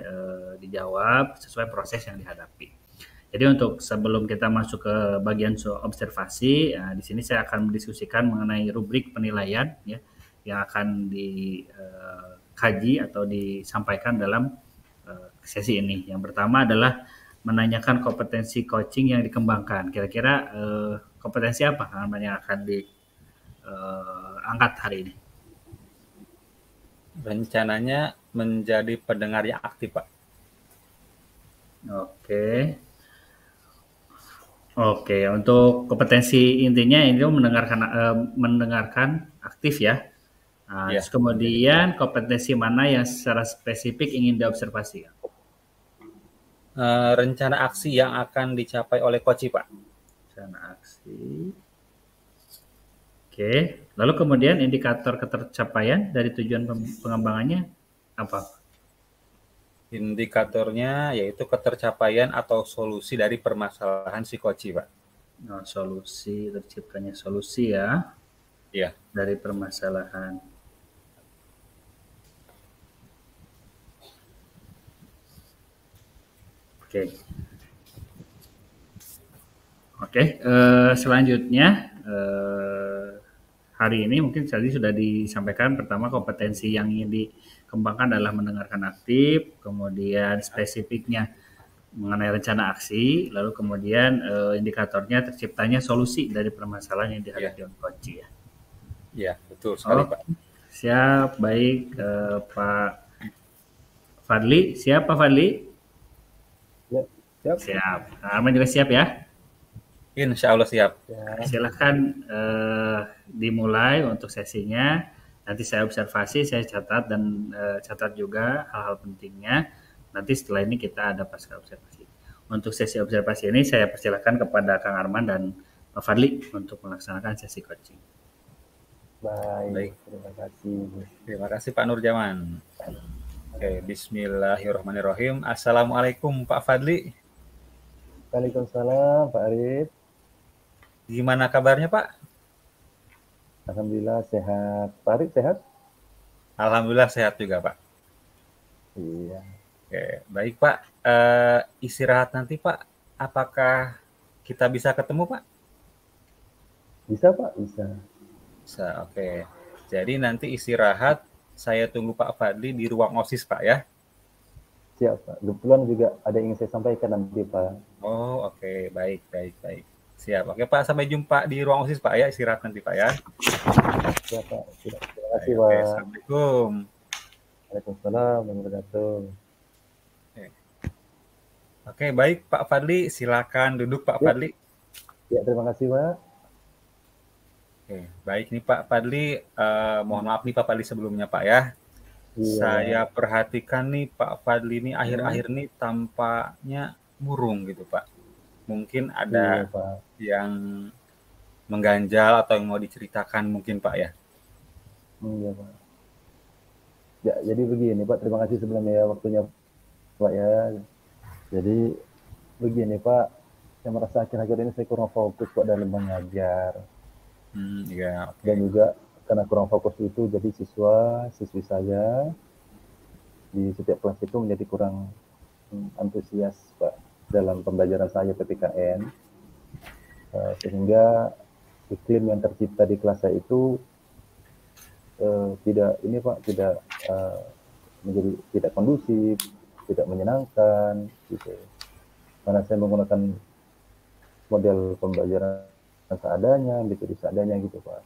[SPEAKER 3] dijawab sesuai proses yang dihadapi. Jadi untuk sebelum kita masuk ke bagian observasi, di sini saya akan mendiskusikan mengenai rubrik penilaian ya, yang akan dikaji atau disampaikan dalam sesi ini. Yang pertama adalah menanyakan kompetensi coaching yang dikembangkan. Kira-kira kompetensi apa yang akan diangkat hari ini?
[SPEAKER 1] Rencananya menjadi pendengar yang aktif, Pak.
[SPEAKER 3] Oke, untuk kompetensi intinya itu mendengarkan aktif ya. Nah,
[SPEAKER 1] Ya.
[SPEAKER 3] terus kemudian kompetensi mana yang secara spesifik ingin diobservasi?
[SPEAKER 1] Rencana aksi yang akan dicapai oleh coach, Pak.
[SPEAKER 3] Rencana aksi. Oke, lalu kemudian indikator ketercapaian dari tujuan pengembangannya apa?
[SPEAKER 1] Indikatornya yaitu ketercapaian atau solusi dari permasalahan si coach, Pak.
[SPEAKER 3] Nah, solusi, terciptanya solusi ya.
[SPEAKER 1] Iya.
[SPEAKER 3] Dari permasalahan. Oke. Selanjutnya hari ini mungkin tadi sudah disampaikan, pertama kompetensi yang ingin dikembangkan adalah mendengarkan aktif, kemudian spesifiknya mengenai rencana aksi, lalu kemudian indikatornya terciptanya solusi dari permasalahan yang dihadapi oleh coach ya.
[SPEAKER 1] Iya, betul sekali, Pak.
[SPEAKER 3] Siap, baik Pak Fadli. Siap Pak Fadli?
[SPEAKER 2] Ya, siap.
[SPEAKER 3] Siap. Nah, Arman juga siap ya?
[SPEAKER 1] Insya Allah siap.
[SPEAKER 3] Silahkan dimulai untuk sesinya. Nanti saya observasi, saya catat, dan catat juga hal-hal pentingnya. Nanti setelah ini kita ada pasca observasi. Untuk sesi observasi ini saya persilakan kepada Kang Arman dan Pak Fadli untuk melaksanakan sesi coaching.
[SPEAKER 2] Baik. Terima kasih.
[SPEAKER 1] Terima kasih Pak Nurjaman. Oke, bismillahirrahmanirrahim. Assalamualaikum Pak Fadli.
[SPEAKER 2] Waalaikumsalam Pak Arif.
[SPEAKER 1] Gimana kabarnya Pak?
[SPEAKER 2] Alhamdulillah sehat. Pak Arif sehat?
[SPEAKER 1] Alhamdulillah sehat juga Pak.
[SPEAKER 2] Iya.
[SPEAKER 1] Oke, baik Pak. Istirahat nanti Pak, apakah kita bisa ketemu Pak?
[SPEAKER 2] Bisa Pak, bisa.
[SPEAKER 1] Bisa, oke. Jadi nanti istirahat, saya tunggu Pak Fadli di ruang OSIS Pak ya.
[SPEAKER 2] Siap Pak. Kebetulan juga ada yang ingin saya sampaikan nanti Pak.
[SPEAKER 1] Oh oke, baik. Siap. Oke Pak, sampai jumpa di ruang OSIS Pak ya, istirahat nanti Pak ya.
[SPEAKER 2] Siap Pak. Terima kasih Pak.
[SPEAKER 1] Assalamualaikum.
[SPEAKER 2] Waalaikumsalam warahmatullahi wabarakatuh.
[SPEAKER 1] Oke, baik Pak Fadli, silakan duduk Pak Fadli.
[SPEAKER 2] Ya, terima kasih Pak.
[SPEAKER 1] Oke, baik nih Pak Fadli, mohon maaf nih Pak Fadli sebelumnya Pak ya. Iya. Saya perhatikan nih Pak Fadli ini akhir-akhir ini tampaknya murung gitu Pak. Mungkin ada yang mengganjal atau yang mau diceritakan mungkin Pak ya.
[SPEAKER 2] Iya Pak. Ya, jadi begini Pak, terima kasih sebelumnya waktunya Pak ya. Jadi begini Pak, saya merasa akhir-akhir ini saya kurang fokus Pak dalam mengajar.
[SPEAKER 1] Ya,
[SPEAKER 2] Dan juga karena kurang fokus itu, jadi siswi saya di setiap kelas itu menjadi kurang antusias Pak dalam pembelajaran saya PPKN, sehingga iklim yang tercipta di kelas saya itu tidak menjadi tidak kondusif, tidak menyenangkan gitu. Karena saya menggunakan model pembelajaran seadanya gitu Pak.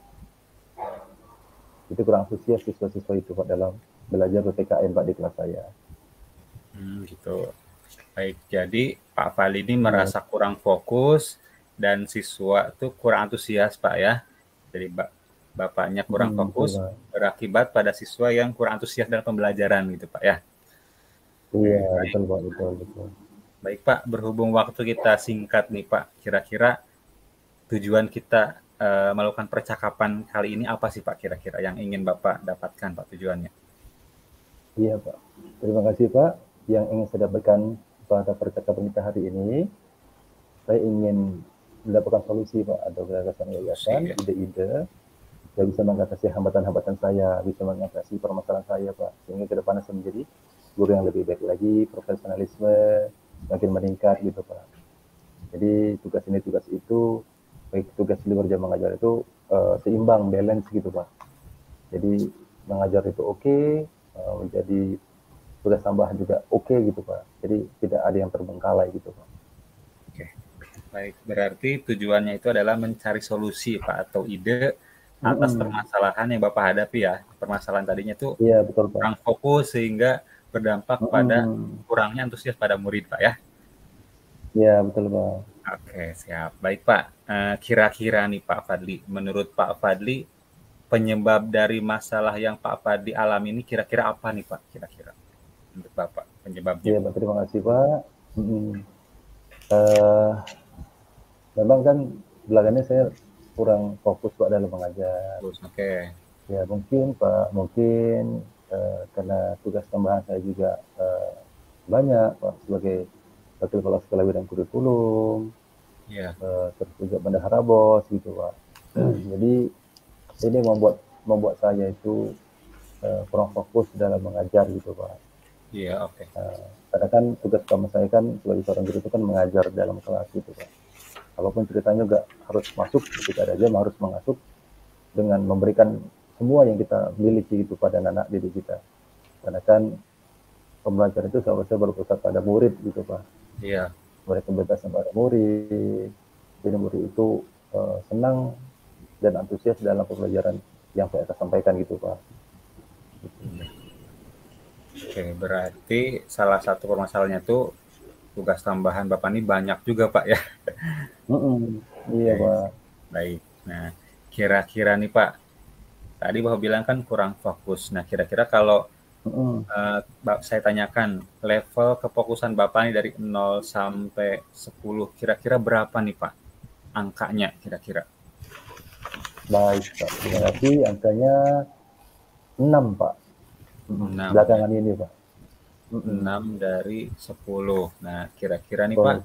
[SPEAKER 2] Itu kurang antusias siswa-siswa itu Pak dalam belajar PPKN Pak di kelas saya.
[SPEAKER 1] Gitu. Baik, jadi Pak Fadli ini merasa kurang fokus dan siswa itu kurang antusias Pak ya. Jadi Bapaknya kurang fokus berakibat pada siswa yang kurang antusias dalam pembelajaran gitu Pak ya.
[SPEAKER 2] Iya, betul Pak, betul.
[SPEAKER 1] Baik Pak, berhubung waktu kita singkat nih Pak, kira-kira tujuan kita melakukan percakapan kali ini apa sih Pak kira-kira yang ingin Bapak dapatkan Pak tujuannya?
[SPEAKER 2] Iya Pak, terima kasih Pak. Yang ingin saya dapatkan pada percakapan kita hari ini, saya ingin mendapatkan solusi Pak, atau gagasan-gagasan,
[SPEAKER 1] Ya.
[SPEAKER 2] ide-ide yang bisa mengatasi hambatan-hambatan saya, bisa mengatasi permasalahan saya Pak, sehingga ke depannya saya menjadi guru yang lebih baik lagi, profesionalisme makin meningkat gitu Pak. Jadi tugas itu, baik tugas di luar jam mengajar itu seimbang, balance gitu Pak. Jadi mengajar itu oke, menjadi tugas tambahan juga oke gitu Pak. Jadi tidak ada yang terbengkalai gitu Pak.
[SPEAKER 1] Oke, baik. Berarti tujuannya itu adalah mencari solusi Pak atau ide atas permasalahan yang Bapak hadapi ya. Permasalahan tadinya itu
[SPEAKER 2] Iya betul Pak.
[SPEAKER 1] kurang fokus sehingga berdampak pada kurangnya antusias pada murid Pak ya.
[SPEAKER 2] Iya betul Pak.
[SPEAKER 1] Oke, siap. Baik Pak. Kira-kira nih Pak Fadli, menurut Pak Fadli penyebab dari masalah yang Pak Fadli alami ini kira-kira apa nih Pak? Kira-kira untuk Bapak penyebabnya?
[SPEAKER 2] Iya Pak, terima kasih Pak. Uh, memang kan belakangan saya kurang fokus Pak dalam mengajar.
[SPEAKER 1] Oke.
[SPEAKER 2] Ya mungkin Pak, karena tugas tambahan saya juga banyak Pak sebagai wakil kepala sekolah bidang kurikulum, terus juga bendahara BOS gitu Pak. Jadi ini membuat saya itu kurang fokus dalam mengajar gitu Pak.
[SPEAKER 1] Iya, oke.
[SPEAKER 2] Karena kan tugas utama saya kan sebagai seorang guru itu kan mengajar dalam kelas gitu Pak. Apapun ceritanya juga harus masuk, ketika ada jam harus masuk dengan memberikan semua yang kita miliki gitu pada anak didik kita. Karena kan pembelajaran itu seharusnya berpusat pada murid gitu Pak.
[SPEAKER 1] Iya.
[SPEAKER 2] Memberikan kebebasan pada murid. Jadi murid itu senang dan antusias dalam pembelajaran yang saya sampaikan gitu Pak.
[SPEAKER 1] Oke, berarti salah satu permasalahannya itu tugas tambahan Bapak ini banyak juga Pak ya?
[SPEAKER 2] Iya Pak.
[SPEAKER 1] Baik, nah kira-kira nih Pak, tadi Bapak bilang kan kurang fokus. Nah kira-kira kalau saya tanyakan level kefokusan Bapak ini dari 0 sampai 10, kira-kira berapa nih Pak angkanya kira-kira?
[SPEAKER 2] Baik Pak, terima kasih. Angkanya 6 Pak.
[SPEAKER 1] 6.
[SPEAKER 2] Belakangan ini Pak.
[SPEAKER 1] 6 dari 10. Nah kira-kira nih Pak,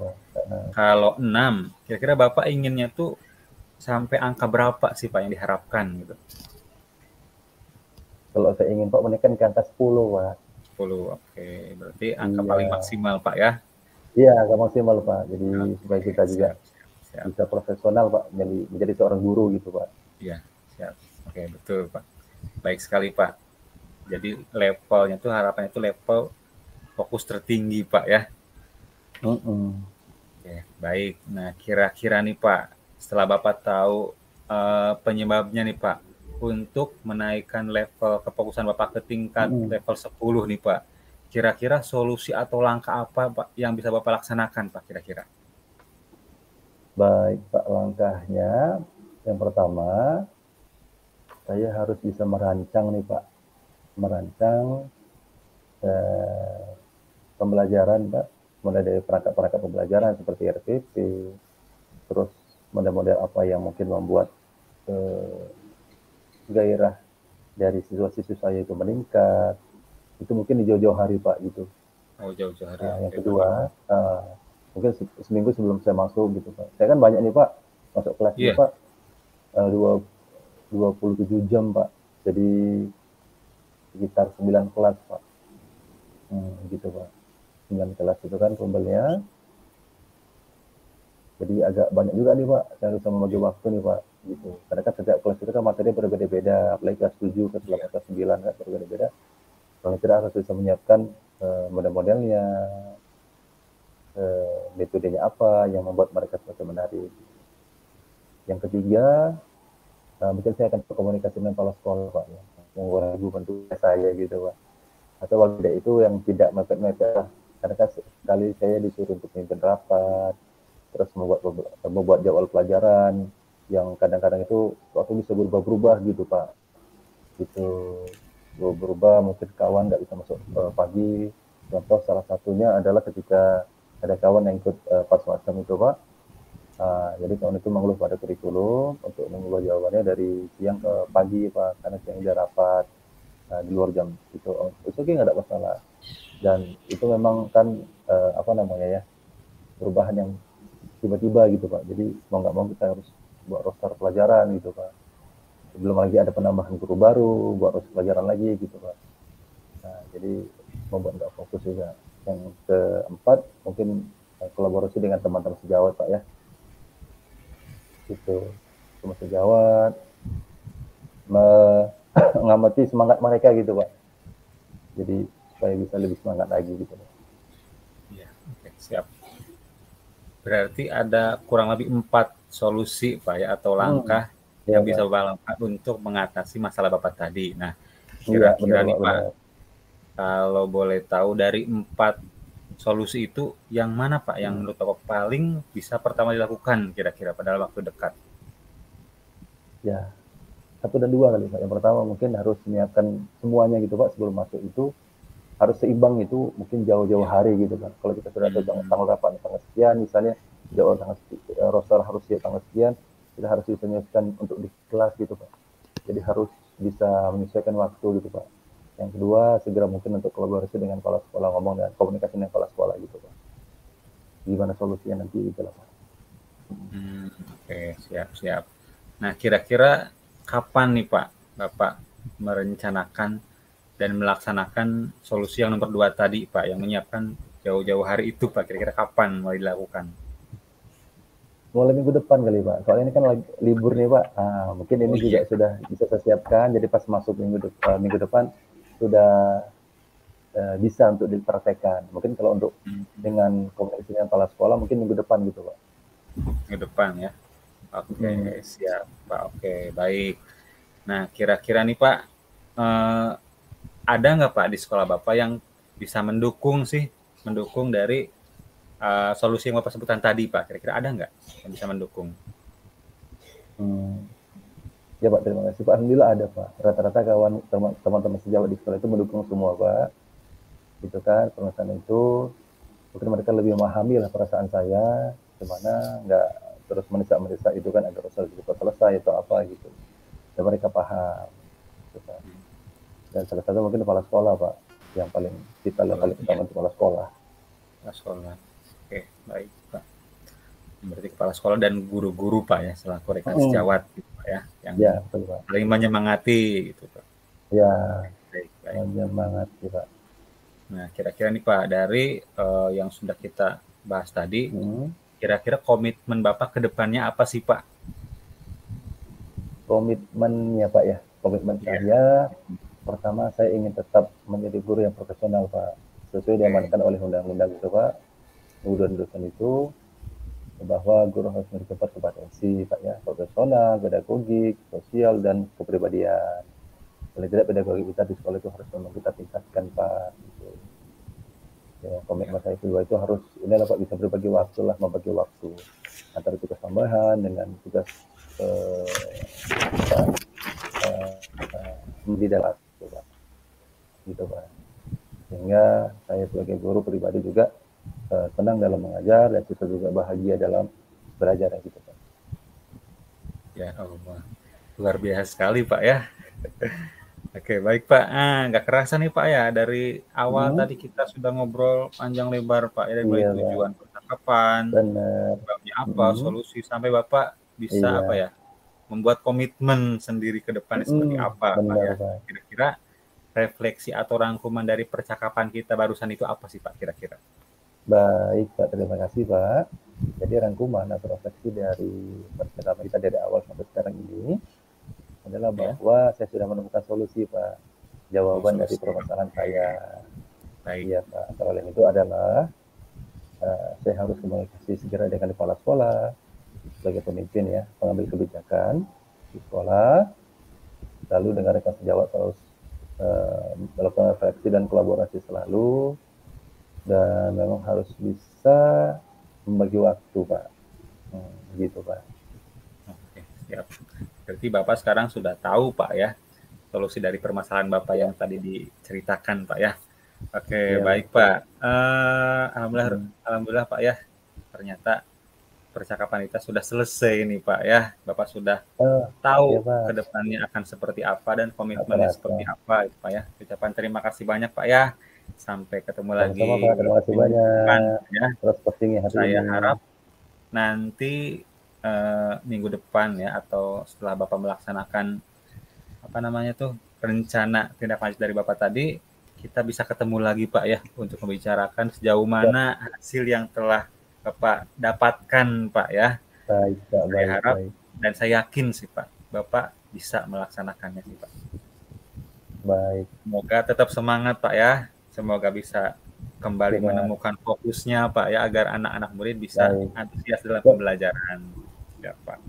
[SPEAKER 1] kalau 6, kira-kira Bapak inginnya tuh sampai angka berapa sih Pak yang diharapkan gitu?
[SPEAKER 2] Kalau saya ingin Pak menekan ke angka 10 Pak.
[SPEAKER 1] 10, oke. Berarti angka paling maksimal Pak ya?
[SPEAKER 2] Iya, angka maksimal Pak. Jadi supaya kita juga bisa profesional Pak, menjadi seorang guru gitu Pak.
[SPEAKER 1] Iya, siap. Oke, betul Pak. Baik sekali Pak. Jadi levelnya tuh harapannya itu level fokus tertinggi Pak ya? Oke, baik. Nah kira-kira nih Pak, setelah Bapak tahu penyebabnya nih Pak, untuk menaikkan level kefokusan Bapak ke tingkat level 10 nih Pak, kira-kira solusi atau langkah apa Pak yang bisa Bapak laksanakan Pak kira-kira?
[SPEAKER 2] Baik Pak, langkahnya yang pertama saya harus bisa merancang nih Pak, pembelajaran Pak, mulai dari perangkat-perangkat pembelajaran seperti RPP, terus model-model apa yang mungkin membuat gairah dari siswa-siswa saya itu meningkat. Itu mungkin di jauh-jauh hari Pak gitu.
[SPEAKER 1] Oh, jauh-jauh hari.
[SPEAKER 2] Yang kedua, mungkin seminggu sebelum saya masuk gitu Pak. Saya kan banyak nih Pak, masuk kelas ini Pak, 27 jam Pak. Jadi sekitar 9 kelas Pak. Gitu Pak. 9 kelas itu kan kumpulnya. Jadi agak banyak juga nih Pak, saya harus membagi waktu nih Pak. Gitu. Karena kan setiap kelas itu kan materi berbeda-beda, apalagi kelas 7, kelas 8, kelas 9 kan berbeda-beda. Kalau kita harus bisa menyiapkan model-modelnya, metodenya apa yang membuat mereka semakin menarik. Yang ketiga, mungkin saya akan berkomunikasi dengan kepala sekolah Pak, ya, mengurangi beban tugas saya gitu Pak. Atau kalau tidak itu yang tidak mepet-mepet lah. Karena kan sekali saya disuruh untuk memimpin rapat, terus membuat jadwal pelajaran yang kadang-kadang itu waktu bisa berubah-berubah gitu Pak. Gitu berubah, mungkin kawan nggak bisa masuk pagi. Contoh salah satunya adalah ketika ada kawan yang ikut pas macam itu Pak, Jadi kawan itu mengeluh pada kurikulum untuk mengubah jawabannya dari siang ke pagi Pak, karena siang dia rapat di luar jam itu. Itu oke, nggak ada masalah. Dan itu memang kan apa namanya ya, perubahan yang tiba-tiba gitu Pak. Jadi mau nggak mau kita harus buat roster pelajaran gitu Pak. Belum lagi ada penambahan guru baru, buat roster pelajaran lagi gitu Pak. Jadi membuat nggak fokus juga. Yang keempat mungkin kolaborasi dengan teman-teman sejawat Pak ya. Gitu. Teman sejawat mengamati semangat mereka gitu Pak. Jadi supaya bisa lebih semangat lagi gitu Pak.
[SPEAKER 1] Iya, oke, siap. Berarti ada kurang lebih 4 solusi Pak ya, atau langkah
[SPEAKER 2] Ya,
[SPEAKER 1] yang bisa
[SPEAKER 2] Pak.
[SPEAKER 1] Bapak lakukan untuk mengatasi masalah Bapak tadi. Nah,
[SPEAKER 2] Iya,
[SPEAKER 1] kira-kira
[SPEAKER 2] benar
[SPEAKER 1] nih
[SPEAKER 2] Pak,
[SPEAKER 1] Pak,
[SPEAKER 2] benar.
[SPEAKER 1] kalau boleh tahu dari 4 solusi itu yang mana Pak yang menurut Bapak paling bisa pertama dilakukan kira-kira pada waktu dekat?
[SPEAKER 2] Ya, 1 dan 2 kali Pak. Yang pertama mungkin harus menyiapkan semuanya gitu Pak sebelum masuk itu. Harus seimbang itu mungkin jauh-jauh hari gitu Pak. Kalau kita sudah tahu tanggal berapa, tanggal sekian misalnya, jauh tanggal roster harus siap tanggal sekian, kita harus bisa menyesuaikan untuk di kelas gitu Pak. Jadi harus bisa menyesuaikan waktu gitu Pak. Yang kedua, segera mungkin untuk kolaborasi dengan kepala sekolah, ngomong dengan komunikasi dengan kepala sekolah gitu Pak. Gimana solusinya nanti gitu lah Pak.
[SPEAKER 1] Oke, siap. Nah, kira-kira kapan nih Pak Bapak merencanakan dan melaksanakan solusi yang nomor 2 tadi Pak, yang menyiapkan jauh-jauh hari itu Pak, kira-kira kapan mau dilakukan?
[SPEAKER 2] Mulai minggu depan kali Pak. Soalnya ini kan lagi libur nih Pak. Mungkin ini
[SPEAKER 1] Oh
[SPEAKER 2] juga
[SPEAKER 1] iya.
[SPEAKER 2] sudah bisa saya siapkan. Jadi pas masuk minggu depan sudah bisa untuk dipraktekkan. Mungkin kalau untuk dengan komunikasi dengan kepala sekolah mungkin minggu depan gitu Pak.
[SPEAKER 1] Minggu depan ya. Oke, siap Pak. Oke, baik. Nah, kira-kira nih Pak, ada nggak Pak di sekolah Bapak yang bisa mendukung dari solusi yang Bapak sebutkan tadi Pak? Kira-kira ada nggak yang bisa mendukung?
[SPEAKER 2] Ya Pak, terima kasih Pak. Alhamdulillah ada Pak. Rata-rata kawan teman-teman sejawat di sekolah itu mendukung semua Pak. Gitu kan, permasalahan itu mungkin mereka lebih memahami lah perasaan saya, gimana nggak terus mendesak-mendesak itu kan agar usaha cepat selesai atau apa gitu. Dan mereka paham. Gitu kan. Dan salah satu mungkin kepala sekolah Pak, yang paling vital, yang paling utama kepala sekolah.
[SPEAKER 1] Kepala sekolah. Oke, baik Pak. Berarti kepala sekolah dan guru-guru Pak ya, selaku rekan sejawat gitu Pak ya, yang
[SPEAKER 2] Ya, betul Pak.
[SPEAKER 1] paling menyemangati gitu Pak.
[SPEAKER 2] Ya,
[SPEAKER 1] Baik.
[SPEAKER 2] menyemangati Pak.
[SPEAKER 1] Nah, kira-kira nih Pak, dari yang sudah kita bahas tadi, kira-kira komitmen Bapak ke depannya apa sih Pak?
[SPEAKER 2] Komitmennya Pak ya, komitmen saya pertama saya ingin tetap menjadi guru yang profesional Pak, sesuai diamankan oleh undang-undang itu Pak. Dosen itu bahwa guru harus memiliki 4 kompetensi Pak ya, profesional, pedagogik, sosial, dan kepribadian. Paling tidak pedagogi kita di sekolah itu harus memang kita tingkatkan Pak. Gitu. Ya, komitmen saya kedua itu harus inilah Pak, bisa berbagi waktu lah, membagi waktu antara tugas tambahan dengan tugas mendidik gitu Pak. Gitu Pak. Sehingga saya sebagai guru pribadi juga senang dalam mengajar dan juga bahagia dalam belajar gitu Pak.
[SPEAKER 1] Ya Allah, luar biasa sekali Pak ya. Oke, baik Pak. Nggak kerasa nih Pak ya, dari awal tadi kita sudah ngobrol panjang lebar Pak ya, dari mulai tujuan percakapan, sebabnya apa, solusi, sampai Bapak bisa apa ya, membuat komitmen sendiri ke depannya seperti apa Pak ya. Kira-kira refleksi atau rangkuman dari percakapan kita barusan itu apa sih Pak kira-kira?
[SPEAKER 2] Baik Pak, terima kasih Pak. Jadi rangkuman atau refleksi dari percakapan kita dari awal sampai sekarang ini adalah bahwa saya sudah menemukan solusi Pak, jawaban dari permasalahan saya. Iya Pak, antara lain itu adalah saya harus komunikasi segera dengan kepala sekolah sebagai pemimpin ya, pengambil kebijakan di sekolah, lalu dengan rekan sejawat harus melakukan refleksi dan kolaborasi selalu, dan memang harus bisa membagi waktu Pak. Gitu Pak.
[SPEAKER 1] Oke, siap. Berarti Bapak sekarang sudah tahu Pak ya solusi dari permasalahan Bapak yang tadi diceritakan Pak ya. Oke, baik Pak. Alhamdulillah Pak ya, ternyata percakapan kita sudah selesai nih Pak ya. Bapak sudah
[SPEAKER 2] Oh,
[SPEAKER 1] tahu
[SPEAKER 2] ya Pak.
[SPEAKER 1] ke depannya akan seperti apa dan komitmennya seperti apa gitu Pak ya. Ucapan terima kasih banyak Pak ya. Sampai ketemu
[SPEAKER 2] Sama-sama
[SPEAKER 1] lagi
[SPEAKER 2] Pak, terima kasih
[SPEAKER 1] minggu depan
[SPEAKER 2] banyak
[SPEAKER 1] ya.
[SPEAKER 2] atas postingnya hari
[SPEAKER 1] Saya
[SPEAKER 2] ini.
[SPEAKER 1] harap nanti minggu depan ya atau setelah Bapak melaksanakan apa namanya tuh rencana tindak lanjut dari Bapak tadi, kita bisa ketemu lagi Pak ya untuk membicarakan sejauh mana hasil yang telah Bapak dapatkan Pak ya.
[SPEAKER 2] Baik Pak,
[SPEAKER 1] Saya harap
[SPEAKER 2] baik.
[SPEAKER 1] dan saya yakin sih Pak, Bapak bisa melaksanakannya sih Pak.
[SPEAKER 2] Baik.
[SPEAKER 1] Semoga tetap semangat Pak ya. Semoga bisa kembali
[SPEAKER 2] Terima.
[SPEAKER 1] menemukan fokusnya Pak ya agar anak-anak murid bisa
[SPEAKER 2] Baik.
[SPEAKER 1] antusias dalam
[SPEAKER 2] Ya.
[SPEAKER 1] pembelajaran. Ya Pak.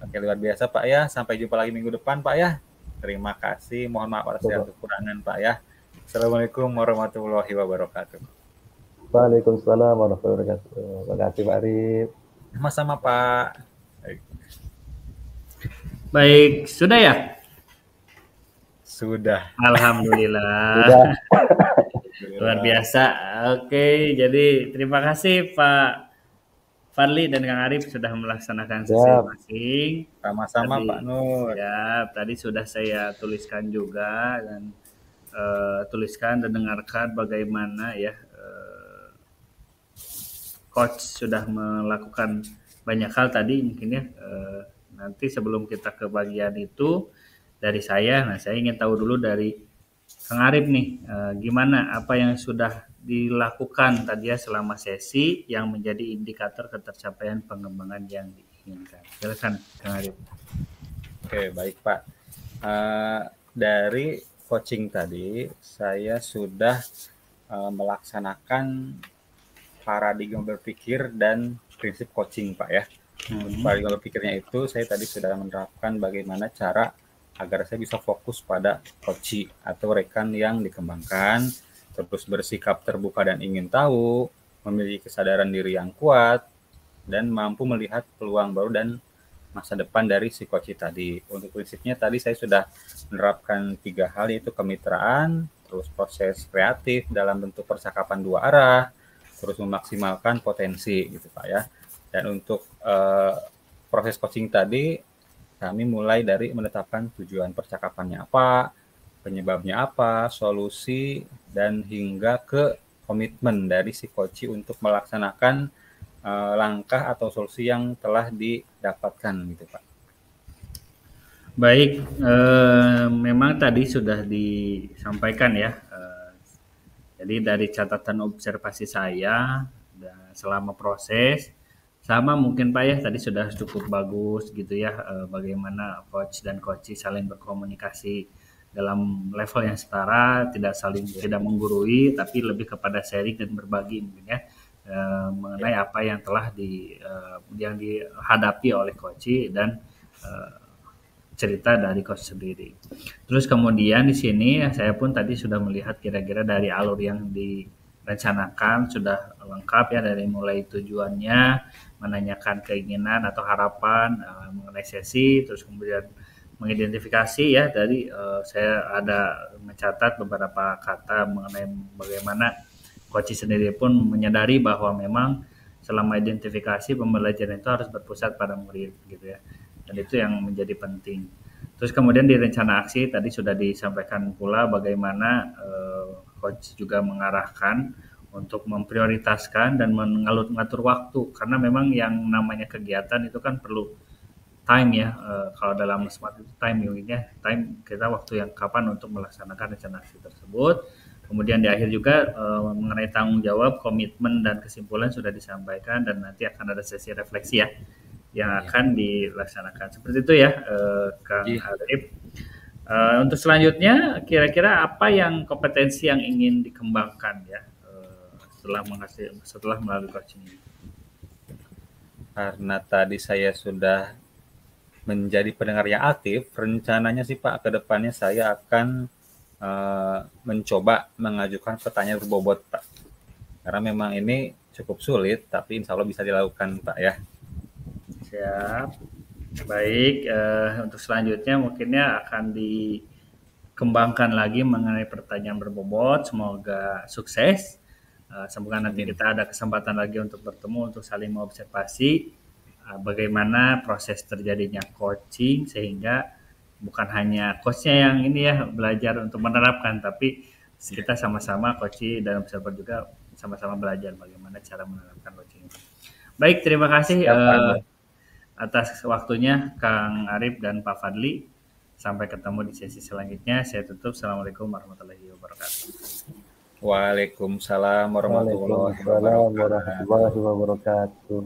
[SPEAKER 1] Oke, luar biasa Pak ya. Sampai jumpa lagi minggu depan Pak ya. Terima kasih. Mohon maaf atas segala kekurangan Pak ya. Assalamualaikum warahmatullahi wabarakatuh.
[SPEAKER 2] Waalaikumsalam warahmatullahi wabarakatuh. Terima kasih Pak Arif.
[SPEAKER 1] Sama-sama Pak.
[SPEAKER 3] Baik, sudah ya?
[SPEAKER 1] Sudah.
[SPEAKER 3] Alhamdulillah.
[SPEAKER 2] Sudah.
[SPEAKER 3] Luar biasa. Oke, jadi terima kasih Pak Fadli dan Kang Arif sudah melaksanakan sesi
[SPEAKER 2] Siap.
[SPEAKER 3] masing.
[SPEAKER 1] Sama-sama
[SPEAKER 3] Tadi-
[SPEAKER 1] Pak Nur.
[SPEAKER 3] Ya, tadi sudah saya tuliskan juga dan tuliskan dan dengarkan bagaimana ya coach sudah melakukan banyak hal tadi mungkin ya. Nanti sebelum kita ke bagian itu dari saya, nah saya ingin tahu dulu dari Kang Arif nih, gimana apa yang sudah dilakukan tadi ya selama sesi yang menjadi indikator ketercapaian pengembangan yang diinginkan. Silakan Kang Arif.
[SPEAKER 1] Oke, baik Pak. Dari coaching tadi, saya sudah melaksanakan paradigma berpikir dan prinsip coaching Pak ya. Paradigma berpikirnya itu saya tadi sudah menerapkan bagaimana cara agar saya bisa fokus pada coaching atau rekan yang dikembangkan, terus bersikap terbuka dan ingin tahu, memiliki kesadaran diri yang kuat, dan mampu melihat peluang baru dan masa depan dari si coach tadi. Untuk prinsipnya tadi saya sudah menerapkan 3 hal, yaitu kemitraan, terus proses kreatif dalam bentuk percakapan 2 arah, terus memaksimalkan potensi gitu Pak ya. Dan untuk proses coaching tadi kami mulai dari menetapkan tujuan percakapannya apa, penyebabnya apa, solusi, dan hingga ke komitmen dari si coach untuk melaksanakan langkah atau solusi yang telah didapatkan gitu Pak.
[SPEAKER 3] Baik, memang tadi sudah disampaikan ya. Jadi dari catatan observasi saya selama proses, sama mungkin Pak ya tadi sudah cukup bagus gitu ya, bagaimana coach dan coach saling berkomunikasi dalam level yang setara, tidak saling tidak menggurui, tapi lebih kepada sharing dan berbagi mungkin ya. Mengenai apa yang telah yang dihadapi oleh coach dan cerita dari coach sendiri. Terus kemudian di sini saya pun tadi sudah melihat kira-kira dari alur yang direncanakan sudah lengkap ya, dari mulai tujuannya, menanyakan keinginan atau harapan mengenai sesi, terus kemudian mengidentifikasi ya dari saya ada mencatat beberapa kata mengenai bagaimana coach sendiri pun menyadari bahwa memang selama identifikasi pembelajaran itu harus berpusat pada murid gitu ya, dan itu yang menjadi penting. Terus kemudian di rencana aksi tadi sudah disampaikan pula bagaimana coach juga mengarahkan untuk memprioritaskan dan mengatur waktu, karena memang yang namanya kegiatan itu kan perlu time ya, kalau dalam smart itu time unitnya, time kita waktu yang kapan untuk melaksanakan rencana aksi tersebut. Kemudian di akhir juga mengenai tanggung jawab, komitmen, dan kesimpulan sudah disampaikan, dan nanti akan ada sesi refleksi ya yang akan dilaksanakan. Seperti itu ya Kang Arif. Untuk selanjutnya kira-kira apa yang kompetensi yang ingin dikembangkan ya setelah melalui coaching ini?
[SPEAKER 1] Karena tadi saya sudah menjadi pendengar yang aktif, rencananya sih Pak ke depannya saya akan mencoba mengajukan pertanyaan berbobot Pak. Karena memang ini cukup sulit, tapi insya Allah bisa dilakukan Pak ya.
[SPEAKER 3] Siap. Baik, untuk selanjutnya mungkinnya akan dikembangkan lagi mengenai pertanyaan berbobot. Semoga sukses. Semoga nanti kita ada kesempatan lagi untuk bertemu, untuk saling mengobservasi. bagaimana proses terjadinya coaching sehingga bukan hanya coachnya yang ini ya belajar untuk menerapkan, tapi kita sama-sama coach dan observer juga sama-sama belajar bagaimana cara menerapkan coaching. Baik, terima kasih atas waktunya Kang Arif dan Pak Fadli. Sampai ketemu di sesi selanjutnya. Saya tutup. Assalamualaikum warahmatullahi wabarakatuh.
[SPEAKER 1] Waalaikumsalam warahmatullahi
[SPEAKER 2] Waalaikumsalam warahmatullahi wabarakatuh.